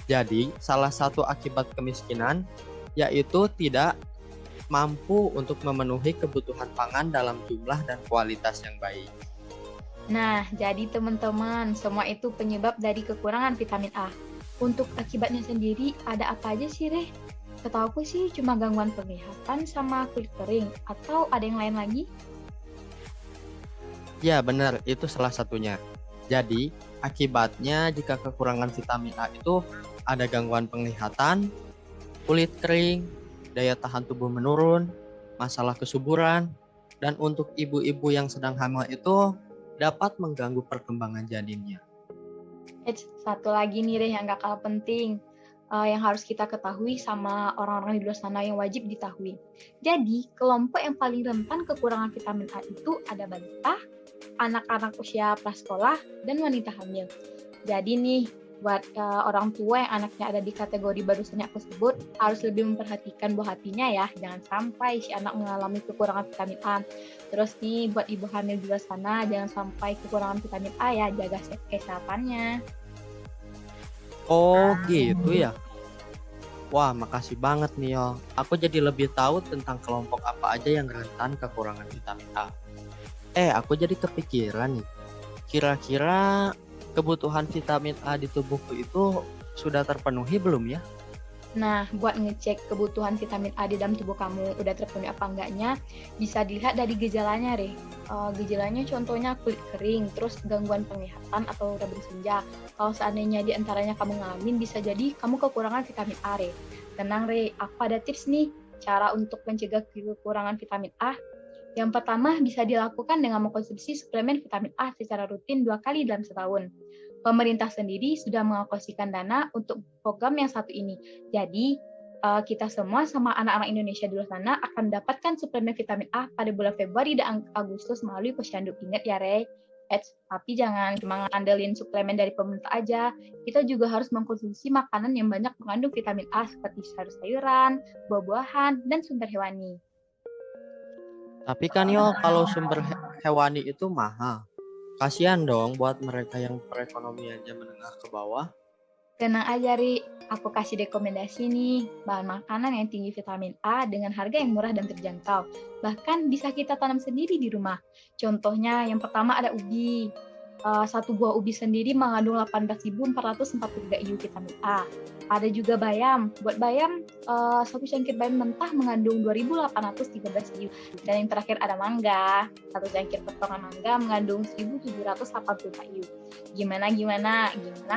Jadi, salah satu akibat kemiskinan yaitu tidak mampu untuk memenuhi kebutuhan pangan dalam jumlah dan kualitas yang baik. Nah, jadi teman-teman, semua itu penyebab dari kekurangan vitamin A. Untuk akibatnya sendiri, ada apa aja sih, Reh? Setauku sih cuma gangguan penglihatan sama kulit kering, atau ada yang lain lagi? Ya benar, itu salah satunya. Jadi, akibatnya jika kekurangan vitamin A itu ada gangguan penglihatan, kulit kering, daya tahan tubuh menurun, masalah kesuburan, dan untuk ibu-ibu yang sedang hamil itu dapat mengganggu perkembangan janinnya. Satu lagi nih Reh yang gak kalah penting, yang harus kita ketahui sama orang-orang di luar sana yang wajib diketahui. Jadi, kelompok yang paling rentan kekurangan vitamin A itu ada balita, anak-anak usia prasekolah, dan wanita hamil. Jadi nih, buat orang tua yang anaknya ada di kategori barusan aku sebut, harus lebih memperhatikan buah hatinya ya, jangan sampai si anak mengalami kekurangan vitamin A. Terus nih, buat ibu hamil di luar sana, jangan sampai kekurangan vitamin A ya, jaga kesehatannya. Oh gitu ya. Wah, makasih banget nih yo. Aku jadi lebih tahu tentang kelompok apa aja yang rentan kekurangan vitamin A. Aku jadi kepikiran nih. Kira-kira kebutuhan vitamin A di tubuhku itu sudah terpenuhi belum ya? Nah, buat ngecek kebutuhan vitamin A di dalam tubuh kamu udah terpenuhi apa enggaknya, bisa dilihat dari gejalanya, Reh. Gejalanya contohnya kulit kering, terus gangguan penglihatan atau rabun senja. Kalau seandainya di antaranya kamu ngalamin, bisa jadi kamu kekurangan vitamin A, Reh. Tenang, Reh, aku ada tips nih, cara untuk mencegah kekurangan vitamin A. Yang pertama, bisa dilakukan dengan mengkonsumsi suplemen vitamin A secara rutin 2 kali dalam setahun. Pemerintah sendiri sudah mengalokasikan dana untuk program yang satu ini. Jadi, kita semua sama anak-anak Indonesia di luar sana akan mendapatkan suplemen vitamin A pada bulan Februari dan Agustus melalui posyandu. Ingat ya, Rey. Tapi jangan cuma ngandelin suplemen dari pemerintah aja. Kita juga harus mengkonsumsi makanan yang banyak mengandung vitamin A seperti sayur-sayuran, buah-buahan, dan sumber hewani. Tapi kan yo, kalau sumber hewani itu mahal. Kasihan dong buat mereka yang perekonomiannya menengah ke bawah. Tenang aja, Ri. Aku kasih rekomendasi nih, bahan makanan yang tinggi vitamin A dengan harga yang murah dan terjangkau. Bahkan bisa kita tanam sendiri di rumah. Contohnya yang pertama ada ubi. Satu buah ubi sendiri mengandung 18.443 IU vitamin A. Ada juga bayam. Buat bayam, satu cangkir bayam mentah mengandung 2.813 IU. Dan yang terakhir ada mangga. Satu cangkir potongan mangga mengandung 1.784 IU. Gimana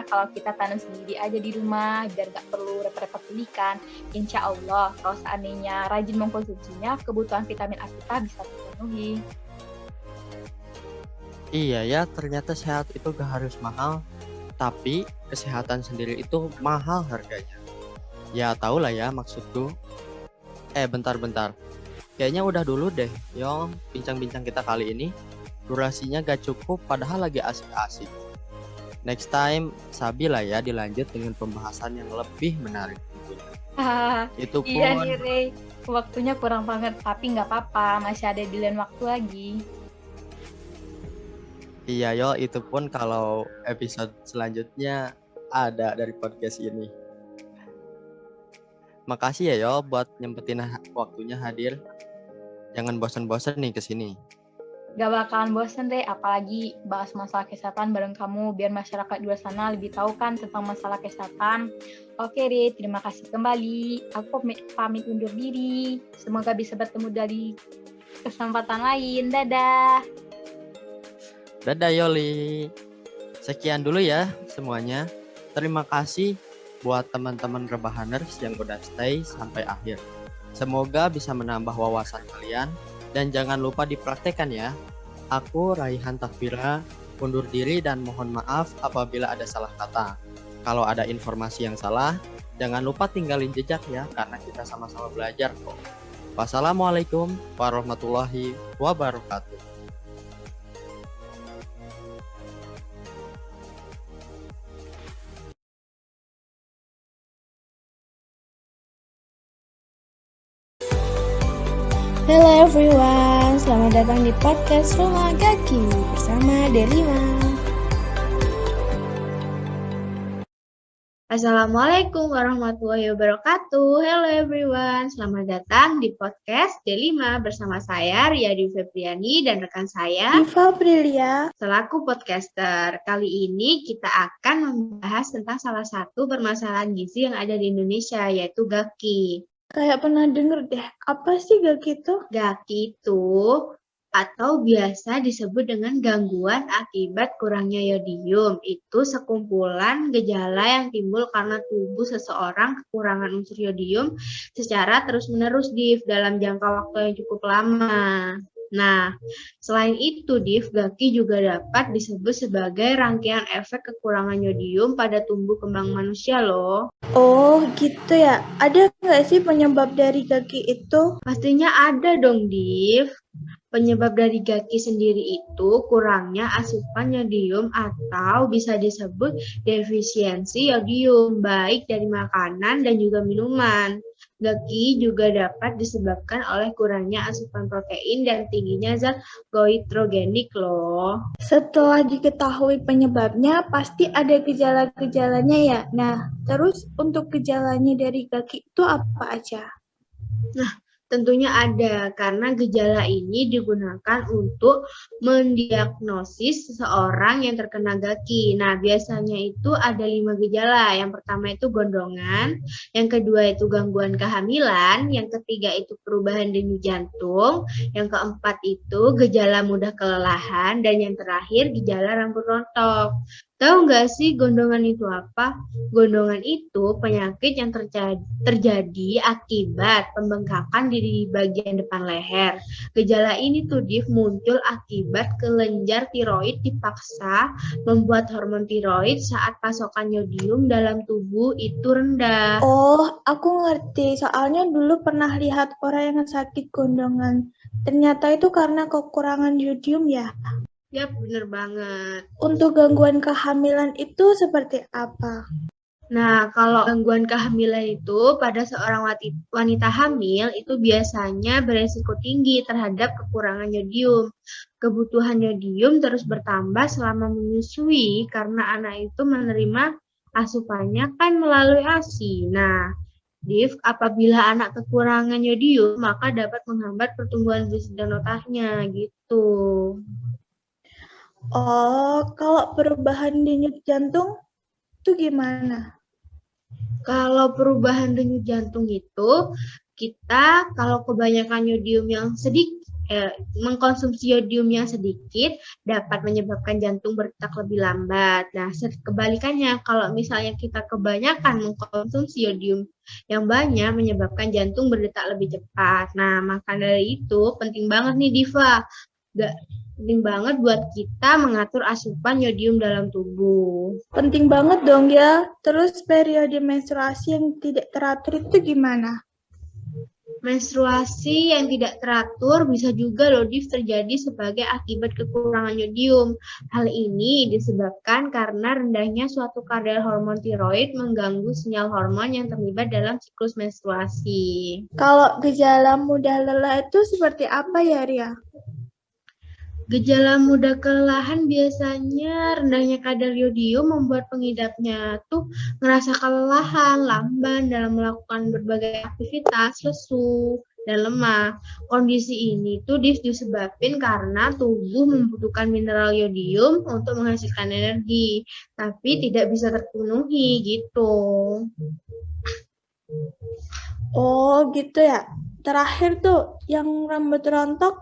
kalau kita tanam sendiri aja di rumah biar gak perlu repot-repot belikan. Insya Allah kalau seandainya rajin mengkonsumsinya, kebutuhan vitamin A kita bisa terpenuhi. Iya ya, ternyata sehat itu gak harus mahal, tapi kesehatan sendiri itu mahal harganya. Ya tau lah ya maksudku. Bentar. Kayaknya udah dulu deh, yo, bincang-bincang kita kali ini. Durasinya gak cukup, padahal lagi asik-asik. Next time, sabi lah ya dilanjut dengan pembahasan yang lebih menarik. Itu pun. Iya nih, Rey. Waktunya kurang banget, tapi nggak apa-apa, masih ada di lain waktu lagi. Iya yo, itu pun kalau episode selanjutnya ada dari podcast ini. Makasih ya yo buat nyempetin waktunya hadir. Jangan bosan-bosan nih kesini. Gak bakalan bosen deh, apalagi bahas masalah kesehatan bareng kamu, biar masyarakat di luar sana lebih tahu kan tentang masalah kesehatan. Oke deh, terima kasih kembali. Aku pamit undur diri. Semoga bisa bertemu dari kesempatan lain. Dadah. Dadah Yoli. Sekian dulu ya semuanya. Terima kasih buat teman-teman Rebahaners yang udah stay sampai akhir. Semoga bisa menambah wawasan kalian dan jangan lupa dipraktekkan ya. Aku Raihan Takfira undur diri dan mohon maaf apabila ada salah kata. Kalau ada informasi yang salah, jangan lupa tinggalin jejak ya karena kita sama-sama belajar kok. Wassalamualaikum warahmatullahi wabarakatuh. Hello everyone, selamat datang di podcast Rumah Gaki bersama Delima. Assalamualaikum warahmatullahi wabarakatuh. Hello everyone, selamat datang di podcast D5 bersama saya Riyadi Febriani dan rekan saya Diva Aprilia. selaku podcaster. Kali ini kita akan membahas tentang salah satu permasalahan gizi yang ada di Indonesia, yaitu GAKI. Kayak pernah denger deh, apa sih GAKI itu? GAKI itu atau biasa disebut dengan gangguan akibat kurangnya yodium. Itu sekumpulan gejala yang timbul karena tubuh seseorang kekurangan unsur yodium secara terus-menerus dalam jangka waktu yang cukup lama. Nah, selain itu, GAKI juga dapat disebut sebagai rangkaian efek kekurangan yodium pada tumbuh kembang manusia loh. Oh gitu ya, ada nggak sih penyebab dari GAKI itu? Pastinya ada dong, Div. Penyebab dari GAKI sendiri itu kurangnya asupan yodium atau bisa disebut defisiensi yodium, baik dari makanan dan juga minuman. GAKI juga dapat disebabkan oleh kurangnya asupan protein dan tingginya zat goitrogenik loh. Setelah diketahui penyebabnya, pasti ada gejala-gejalanya ya. Nah, terus untuk gejalanya dari GAKI itu apa aja? Nah, tentunya ada, karena gejala ini digunakan untuk mendiagnosis seseorang yang terkena GAKI. Nah, biasanya itu ada 5 gejala. Yang pertama itu gondongan, yang kedua itu gangguan kehamilan, yang ketiga itu perubahan denyut jantung, yang keempat itu gejala mudah kelelahan, dan yang terakhir gejala rambut rontok. Tahu nggak sih gondongan itu apa? Gondongan itu penyakit yang terjadi akibat pembengkakan di bagian depan leher. Gejala ini tuh muncul akibat kelenjar tiroid dipaksa membuat hormon tiroid saat pasokan yodium dalam tubuh itu rendah. Oh, aku ngerti. Soalnya dulu pernah lihat orang yang sakit gondongan. Ternyata itu karena kekurangan yodium ya. Yap, bener banget. Untuk gangguan kehamilan itu seperti apa? Nah, kalau gangguan kehamilan itu pada seorang wanita hamil itu biasanya beresiko tinggi terhadap kekurangan yodium. Kebutuhan yodium terus bertambah selama menyusui karena anak itu menerima asupannya kan melalui ASI. Nah, apabila anak kekurangan yodium maka dapat menghambat pertumbuhan fisik dan otaknya gitu. Oh, kalau perubahan denyut jantung itu gimana? Kalau perubahan denyut jantung itu, kita kalau kebanyakan yodium yang mengkonsumsi yodium yang sedikit dapat menyebabkan jantung berdetak lebih lambat. Nah, kebalikannya, kalau misalnya kita kebanyakan mengkonsumsi yodium yang banyak menyebabkan jantung berdetak lebih cepat. Nah, maka dari itu penting banget nih Diva. Penting banget buat kita mengatur asupan yodium dalam tubuh. Penting banget dong ya. Terus periode menstruasi yang tidak teratur itu gimana? Menstruasi yang tidak teratur bisa juga terjadi sebagai akibat kekurangan yodium. Hal ini disebabkan karena rendahnya suatu kadar hormon tiroid mengganggu sinyal hormon yang terlibat dalam siklus menstruasi. Kalau gejala mudah lelah itu seperti apa ya, Ria? Gejala mudah kelelahan biasanya rendahnya kadar yodium membuat pengidapnya tuh ngerasa kelelahan, lamban dalam melakukan berbagai aktivitas, lesu, dan lemah. Kondisi ini tuh disebabkan karena tubuh membutuhkan mineral yodium untuk menghasilkan energi, tapi tidak bisa terpenuhi gitu. Oh gitu ya. Terakhir tuh yang rambut rontok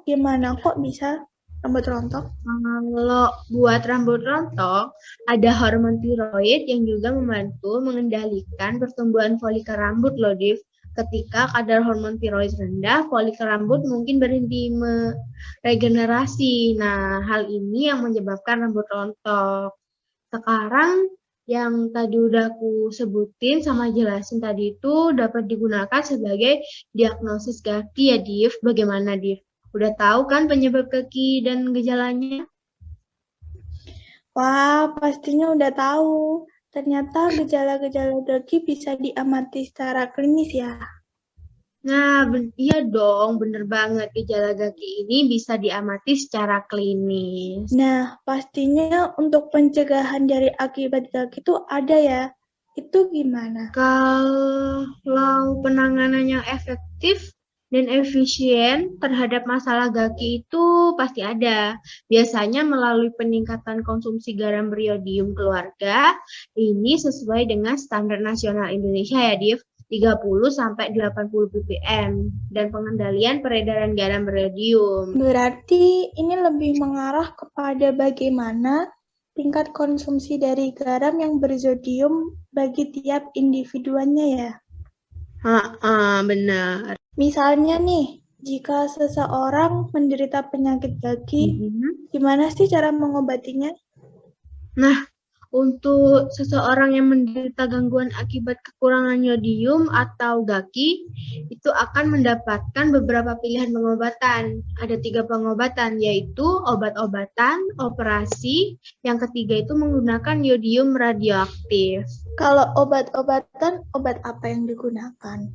gimana kok bisa rambut rontok? Kalau buat rambut rontok, ada hormon tiroid yang juga membantu mengendalikan pertumbuhan folikel rambut loh, Div. Ketika kadar hormon tiroid rendah, folikel rambut mungkin berhenti meregenerasi. Nah, hal ini yang menyebabkan rambut rontok. Sekarang yang tadi udah aku sebutin sama jelasin tadi itu dapat digunakan sebagai diagnosis GAKI ya, Div. Bagaimana, Div? Udah tahu kan penyebab GAKI dan gejalanya? Wah, pastinya udah tahu. Ternyata gejala-gejala GAKI bisa diamati secara klinis ya. Nah, iya dong, bener banget. Gejala gaki ini bisa diamati secara klinis. Nah, pastinya untuk pencegahan dari akibat gaki itu ada ya. Itu gimana? Kalau penanganan yang efektif dan efisien terhadap masalah gaki itu pasti ada. Biasanya melalui peningkatan konsumsi garam beriodium keluarga, ini sesuai dengan standar nasional Indonesia ya, Div, 30 sampai 80 ppm, dan pengendalian peredaran garam beriodium. Berarti ini lebih mengarah kepada bagaimana tingkat konsumsi dari garam yang berzodium bagi tiap individuannya ya. Benar. Misalnya nih, jika seseorang menderita penyakit gaki, gimana sih cara mengobatinya? Nah, untuk seseorang yang menderita gangguan akibat kekurangan yodium atau gaki, itu akan mendapatkan beberapa pilihan pengobatan. Ada 3 pengobatan, yaitu obat-obatan, operasi, yang ketiga itu menggunakan yodium radioaktif. Kalau obat-obatan, obat apa yang digunakan?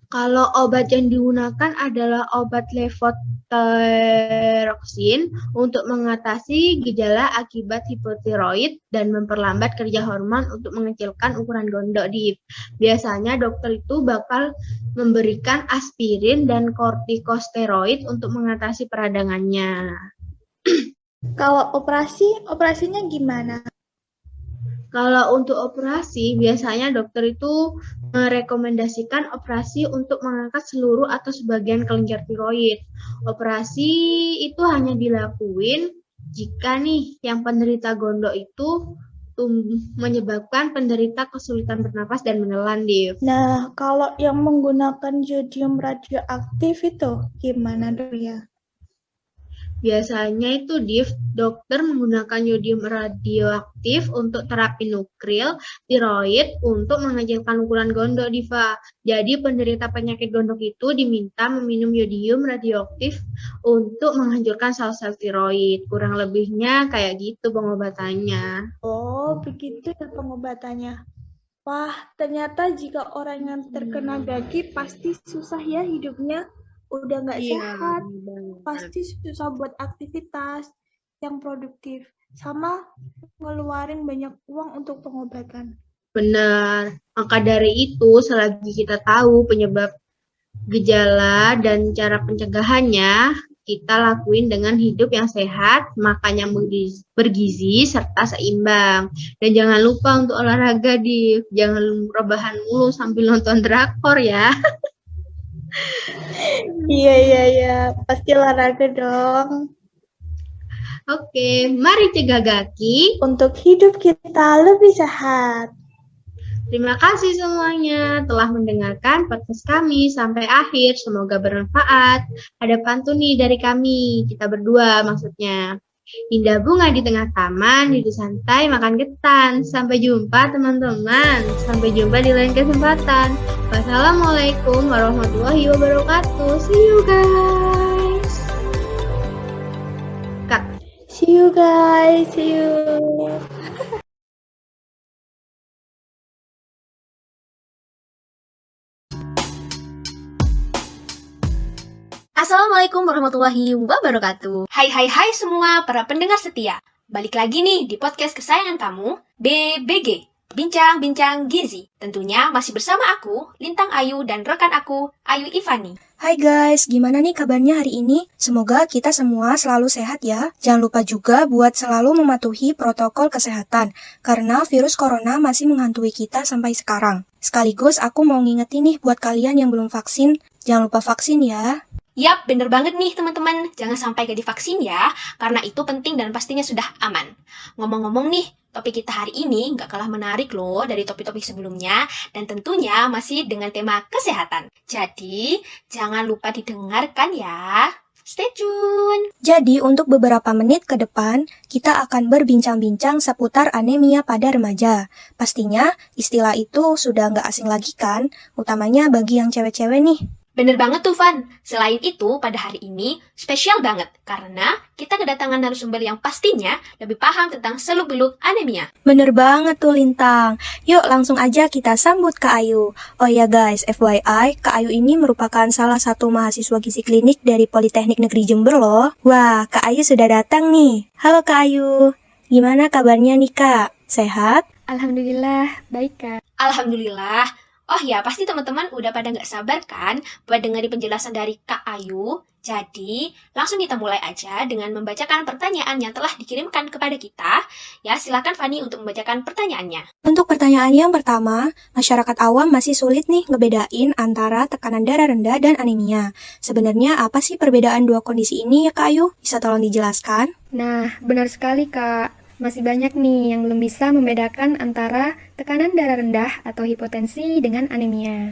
Kalau obat yang digunakan adalah obat levotiroxin untuk mengatasi gejala akibat hipotiroid dan memperlambat kerja hormon untuk mengecilkan ukuran gondok. Biasanya dokter itu bakal memberikan aspirin dan kortikosteroid untuk mengatasi peradangannya. Kalau operasinya gimana? Kalau untuk operasi, biasanya dokter itu merekomendasikan operasi untuk mengangkat seluruh atau sebagian kelenjar tiroid. Operasi itu hanya dilakuin jika nih yang penderita gondok itu menyebabkan penderita kesulitan bernapas dan menelan, Div. Nah, kalau yang menggunakan yodium radioaktif itu gimana dok ya? Biasanya itu, Div, dokter menggunakan yodium radioaktif untuk terapi nuklil tiroid untuk mengecilkan ukuran gondok, Diva. Jadi penderita penyakit gondok itu diminta meminum yodium radioaktif untuk menghancurkan sel-sel tiroid. Kurang lebihnya kayak gitu pengobatannya. Oh, begitu ya pengobatannya. Wah, ternyata jika orang yang terkena gaki pasti susah ya hidupnya. Udah nggak sehat, pasti susah buat aktivitas yang produktif, sama ngeluarin banyak uang untuk pengobatan. Benar, maka dari itu selagi kita tahu penyebab gejala dan cara pencegahannya, kita lakuin dengan hidup yang sehat, makan yang bergizi, serta seimbang. Dan jangan lupa untuk olahraga, jangan rebahan mulu sambil nonton drakor ya. Iya, pasti olahraga dong. Oke, mari cegah gaki untuk hidup kita lebih sehat. Terima kasih semuanya telah mendengarkan podcast kami sampai akhir. Semoga bermanfaat. Ada pantun nih dari kami, kita berdua maksudnya. Indah bunga di tengah taman, duduk santai makan ketan. Sampai jumpa teman-teman. Sampai jumpa di lain kesempatan. Wassalamualaikum warahmatullahi wabarakatuh. See you guys. Cut. See you guys. See you. Assalamualaikum warahmatullahi wabarakatuh. Hai semua para pendengar setia. Balik lagi nih di podcast kesayangan kamu, BBG, Bincang-Bincang Gizi. Tentunya masih bersama aku, Lintang Ayu, dan rekan aku, Ayu Ivani. Hai guys, gimana nih kabarnya hari ini? Semoga kita semua selalu sehat ya. Jangan lupa juga buat selalu mematuhi protokol kesehatan, karena virus corona masih menghantui kita sampai sekarang. Sekaligus aku mau ngingetin nih buat kalian yang belum vaksin, jangan lupa vaksin ya. Yap, bener banget nih teman-teman. Jangan sampai gak divaksin ya, karena itu penting dan pastinya sudah aman. Ngomong-ngomong nih, topik kita hari ini gak kalah menarik loh dari topik-topik sebelumnya, dan tentunya masih dengan tema kesehatan. Jadi, jangan lupa didengarkan ya. Stay tune! Jadi, untuk beberapa menit ke depan, kita akan berbincang-bincang seputar anemia pada remaja. Pastinya, istilah itu sudah nggak asing lagi kan, utamanya bagi yang cewek-cewek nih. Bener banget tuh, Van. Selain itu, pada hari ini spesial banget karena kita kedatangan narasumber yang pastinya lebih paham tentang seluk-beluk anemia. Bener banget tuh, Lintang. Yuk langsung aja kita sambut Kak Ayu. Oh ya guys, FYI, Kak Ayu ini merupakan salah satu mahasiswa gizi klinik dari Politeknik Negeri Jember loh. Wah, Kak Ayu sudah datang nih. Halo Kak Ayu, gimana kabarnya nih Kak? Sehat? Alhamdulillah, baik Kak. Alhamdulillah. Oh ya, pasti teman-teman udah pada nggak sabar kan buat dengerin penjelasan dari Kak Ayu. Jadi, langsung kita mulai aja dengan membacakan pertanyaan yang telah dikirimkan kepada kita. Ya, silakan Fani untuk membacakan pertanyaannya. Untuk pertanyaan yang pertama, masyarakat awam masih sulit nih ngebedain antara tekanan darah rendah dan anemia. Sebenarnya apa sih perbedaan dua kondisi ini ya Kak Ayu? Bisa tolong dijelaskan? Nah, benar sekali Kak. Masih banyak nih yang belum bisa membedakan antara tekanan darah rendah atau hipotensi dengan anemia.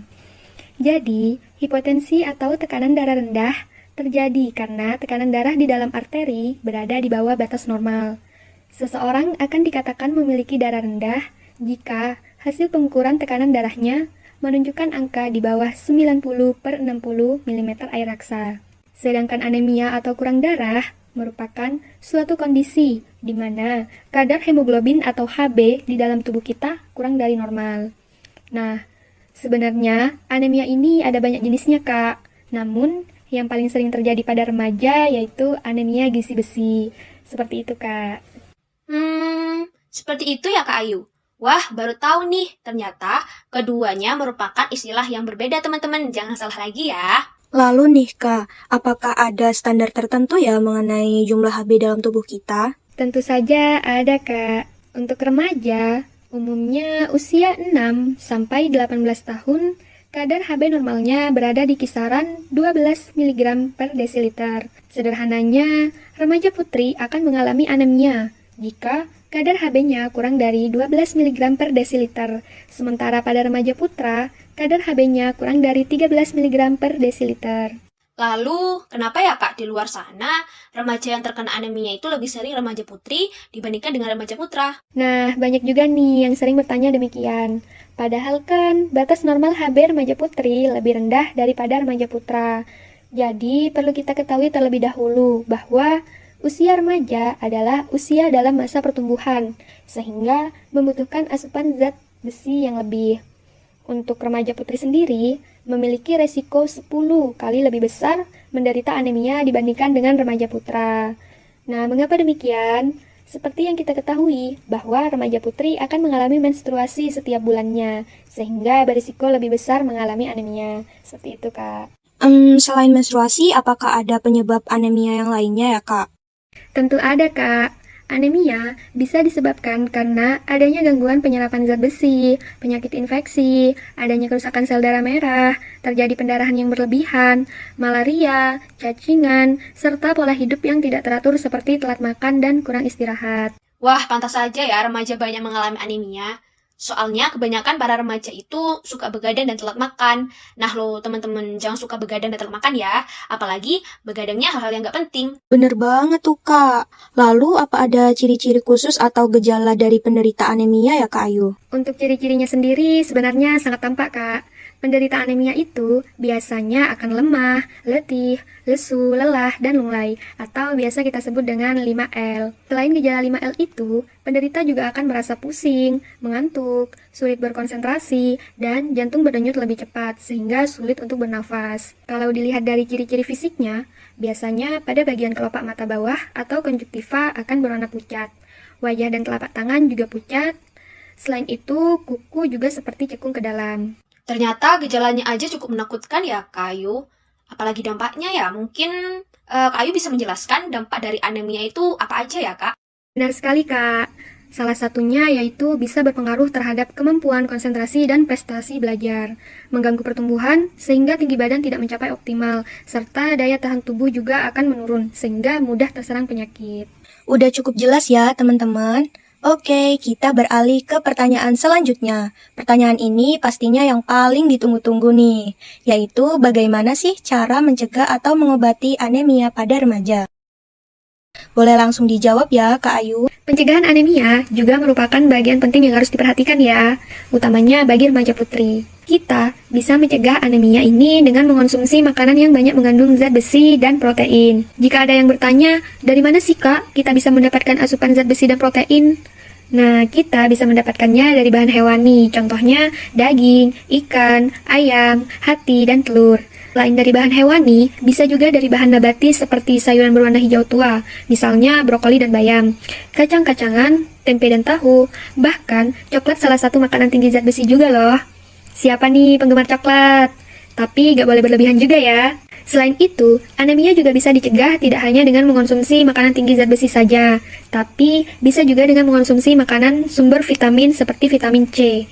Jadi, hipotensi atau tekanan darah rendah terjadi karena tekanan darah di dalam arteri berada di bawah batas normal. Seseorang akan dikatakan memiliki darah rendah jika hasil pengukuran tekanan darahnya menunjukkan angka di bawah 90/60 mm air raksa. Sedangkan anemia atau kurang darah merupakan suatu kondisi di mana kadar hemoglobin atau Hb di dalam tubuh kita kurang dari normal. Nah, sebenarnya anemia ini ada banyak jenisnya, Kak. Namun, yang paling sering terjadi pada remaja yaitu anemia gizi besi. Seperti itu, Kak. Seperti itu ya Kak Ayu. Wah, baru tahu nih, ternyata keduanya merupakan istilah yang berbeda teman-teman. Jangan salah lagi ya. Lalu nih Kak, apakah ada standar tertentu ya mengenai jumlah Hb dalam tubuh kita? Tentu saja ada Kak. Untuk remaja, umumnya usia 6 sampai 18 tahun, kadar Hb normalnya berada di kisaran 12 mg per desiliter. Sederhananya, remaja putri akan mengalami anemia jika kadar Hb-nya kurang dari 12 mg per desiliter. Sementara pada remaja putra, kadar Hb-nya kurang dari 13 mg per desiliter. Lalu, kenapa ya Kak di luar sana remaja yang terkena anemia itu lebih sering remaja putri dibandingkan dengan remaja putra? Nah, banyak juga nih yang sering bertanya demikian. Padahal kan batas normal Hb remaja putri lebih rendah daripada remaja putra. Jadi, perlu kita ketahui terlebih dahulu bahwa usia remaja adalah usia dalam masa pertumbuhan, sehingga membutuhkan asupan zat besi yang lebih. Untuk remaja putri sendiri, memiliki resiko 10 kali lebih besar menderita anemia dibandingkan dengan remaja putra. Nah, mengapa demikian? Seperti yang kita ketahui, bahwa remaja putri akan mengalami menstruasi setiap bulannya, sehingga berisiko lebih besar mengalami anemia. Seperti itu, Kak. Selain menstruasi, apakah ada penyebab anemia yang lainnya ya, Kak? Tentu ada, Kak. Anemia bisa disebabkan karena adanya gangguan penyerapan zat besi, penyakit infeksi, adanya kerusakan sel darah merah, terjadi pendarahan yang berlebihan, malaria, cacingan, serta pola hidup yang tidak teratur seperti telat makan dan kurang istirahat. Wah, pantas saja ya remaja banyak mengalami anemia. Soalnya kebanyakan para remaja itu suka begadang dan telat makan. Nah lo teman-teman jangan suka begadang dan telat makan ya. Apalagi begadangnya hal-hal yang gak penting. Bener banget tuh Kak. Lalu apa ada ciri-ciri khusus atau gejala dari penderita anemia ya Kak Ayu? Untuk ciri-cirinya sendiri sebenarnya sangat tampak Kak. Penderita anemia itu biasanya akan lemah, letih, lesu, lelah, dan lunglai, atau biasa kita sebut dengan 5L. Selain gejala 5L itu, penderita juga akan merasa pusing, mengantuk, sulit berkonsentrasi, dan jantung berdenyut lebih cepat, sehingga sulit untuk bernafas. Kalau dilihat dari ciri-ciri fisiknya, biasanya pada bagian kelopak mata bawah atau konjuktiva akan berwarna pucat. Wajah dan telapak tangan juga pucat. Selain itu, kuku juga seperti cekung ke dalam. Ternyata gejalanya aja cukup menakutkan ya Kak Ayu. Apalagi dampaknya ya, mungkin Kak Ayu bisa menjelaskan dampak dari anemia itu apa aja ya Kak? Benar sekali Kak. Salah satunya yaitu bisa berpengaruh terhadap kemampuan konsentrasi dan prestasi belajar, mengganggu pertumbuhan sehingga tinggi badan tidak mencapai optimal, serta daya tahan tubuh juga akan menurun sehingga mudah terserang penyakit. Udah cukup jelas ya teman-teman. Oke, kita beralih ke pertanyaan selanjutnya. Pertanyaan ini pastinya yang paling ditunggu-tunggu nih, yaitu bagaimana sih cara mencegah atau mengobati anemia pada remaja? Boleh langsung dijawab ya, Kak Ayu. Pencegahan anemia juga merupakan bagian penting yang harus diperhatikan ya, utamanya bagi remaja putri. Kita bisa mencegah anemia ini dengan mengonsumsi makanan yang banyak mengandung zat besi dan protein. Jika ada yang bertanya, dari mana sih Kak kita bisa mendapatkan asupan zat besi dan protein? Nah, kita bisa mendapatkannya dari bahan hewani, contohnya daging, ikan, ayam, hati, dan telur. Selain dari bahan hewani, bisa juga dari bahan nabati seperti sayuran berwarna hijau tua, misalnya brokoli dan bayam, kacang-kacangan, tempe dan tahu, bahkan coklat salah satu makanan tinggi zat besi juga loh. Siapa nih penggemar coklat? Tapi gak boleh berlebihan juga ya. Selain itu, anemia juga bisa dicegah tidak hanya dengan mengonsumsi makanan tinggi zat besi saja, tapi bisa juga dengan mengonsumsi makanan sumber vitamin seperti vitamin C.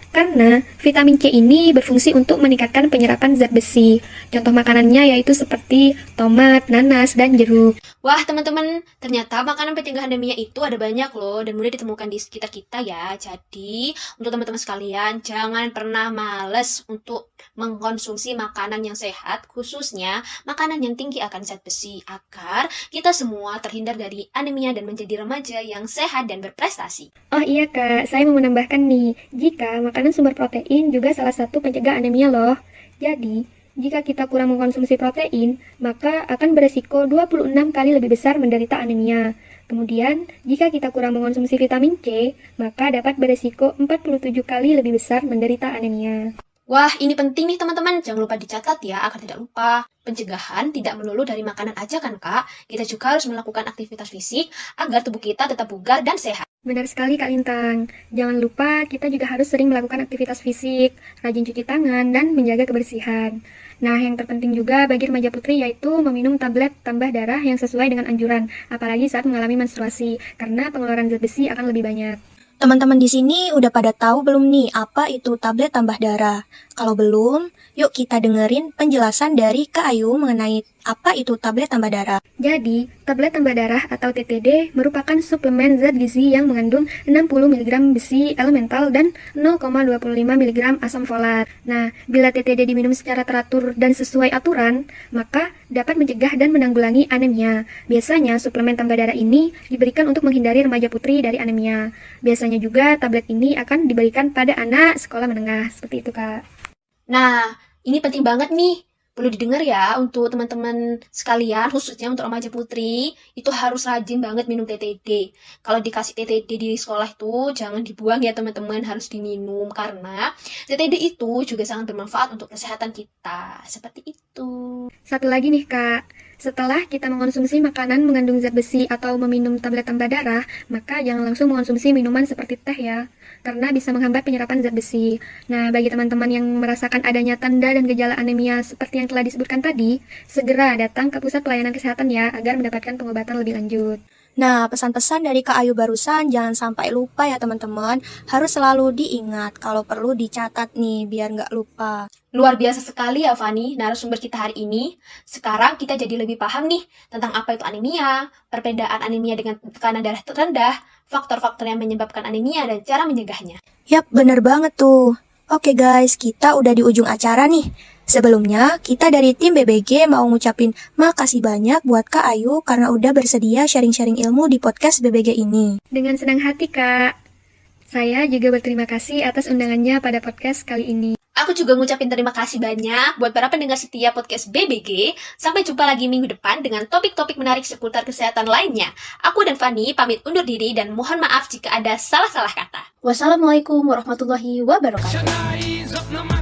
Karena vitamin C ini berfungsi untuk meningkatkan penyerapan zat besi. Contoh makanannya yaitu seperti tomat, nanas, dan jeruk. Wah teman-teman, ternyata makanan pencegah anemia itu ada banyak loh dan mudah ditemukan di sekitar kita ya. Jadi untuk teman-teman sekalian, jangan pernah males untuk mengkonsumsi makanan yang sehat, khususnya makanan yang tinggi akan zat besi, agar kita semua terhindar dari anemia dan menjadi remaja yang sehat dan berprestasi. Oh iya Kak, saya mau menambahkan nih, jika makanan sumber protein juga salah satu pencegah anemia loh. Jadi, jika kita kurang mengkonsumsi protein, maka akan beresiko 26 kali lebih besar menderita anemia. Kemudian, jika kita kurang mengkonsumsi vitamin C, maka dapat beresiko 47 kali lebih besar menderita anemia. Wah, ini penting nih teman-teman, jangan lupa dicatat ya, agar tidak lupa. Pencegahan tidak melulu dari makanan aja kan Kak, kita juga harus melakukan aktivitas fisik agar tubuh kita tetap bugar dan sehat. Benar sekali Kak Lintang, jangan lupa kita juga harus sering melakukan aktivitas fisik, rajin cuci tangan, dan menjaga kebersihan. Nah, yang terpenting juga bagi remaja putri yaitu meminum tablet tambah darah yang sesuai dengan anjuran, apalagi saat mengalami menstruasi, karena pengeluaran zat besi akan lebih banyak. Teman-teman di sini udah pada tahu belum nih apa itu tablet tambah darah? Kalau belum, yuk kita dengerin penjelasan dari Kak Ayu mengenai apa itu tablet tambah darah. Jadi, tablet tambah darah atau TTD merupakan suplemen zat gizi yang mengandung 60 mg besi elemental dan 0,25 mg asam folat. Nah, bila TTD diminum secara teratur dan sesuai aturan, maka dapat mencegah dan menanggulangi anemia. Biasanya, suplemen tambah darah ini diberikan untuk menghindari remaja putri dari anemia. Biasanya juga tablet ini akan diberikan pada anak sekolah menengah, seperti itu Kak. Nah, ini penting banget nih. Perlu didengar ya untuk teman-teman sekalian, khususnya untuk remaja putri, itu harus rajin banget minum TTD. Kalau dikasih TTD di sekolah itu, jangan dibuang ya teman-teman, harus diminum. Karena TTD itu juga sangat bermanfaat untuk kesehatan kita. Seperti itu. Satu lagi nih Kak, setelah kita mengonsumsi makanan mengandung zat besi atau meminum tablet tambah darah, maka jangan langsung mengonsumsi minuman seperti teh ya, karena bisa menghambat penyerapan zat besi. Nah, bagi teman-teman yang merasakan adanya tanda dan gejala anemia seperti yang telah disebutkan tadi, segera datang ke pusat pelayanan kesehatan ya, agar mendapatkan pengobatan lebih lanjut. Nah, pesan-pesan dari Kak Ayu barusan jangan sampai lupa ya teman-teman. Harus selalu diingat, kalau perlu dicatat nih biar nggak lupa. Luar biasa sekali ya Fani, narasumber kita hari ini. Sekarang kita jadi lebih paham nih tentang apa itu anemia, perbedaan anemia dengan tekanan darah terendah, faktor-faktor yang menyebabkan anemia, dan cara mencegahnya. Yap, bener banget tuh. Oke guys, kita udah di ujung acara nih. Sebelumnya, kita dari tim BBG mau ngucapin makasih banyak buat Kak Ayu karena udah bersedia sharing-sharing ilmu di podcast BBG ini. Dengan senang hati Kak. Saya juga berterima kasih atas undangannya pada podcast kali ini. Aku juga ngucapin terima kasih banyak buat para pendengar setia podcast BBG. Sampai jumpa lagi minggu depan dengan topik-topik menarik seputar kesehatan lainnya. Aku dan Fani pamit undur diri dan mohon maaf jika ada salah-salah kata. Wassalamualaikum warahmatullahi wabarakatuh.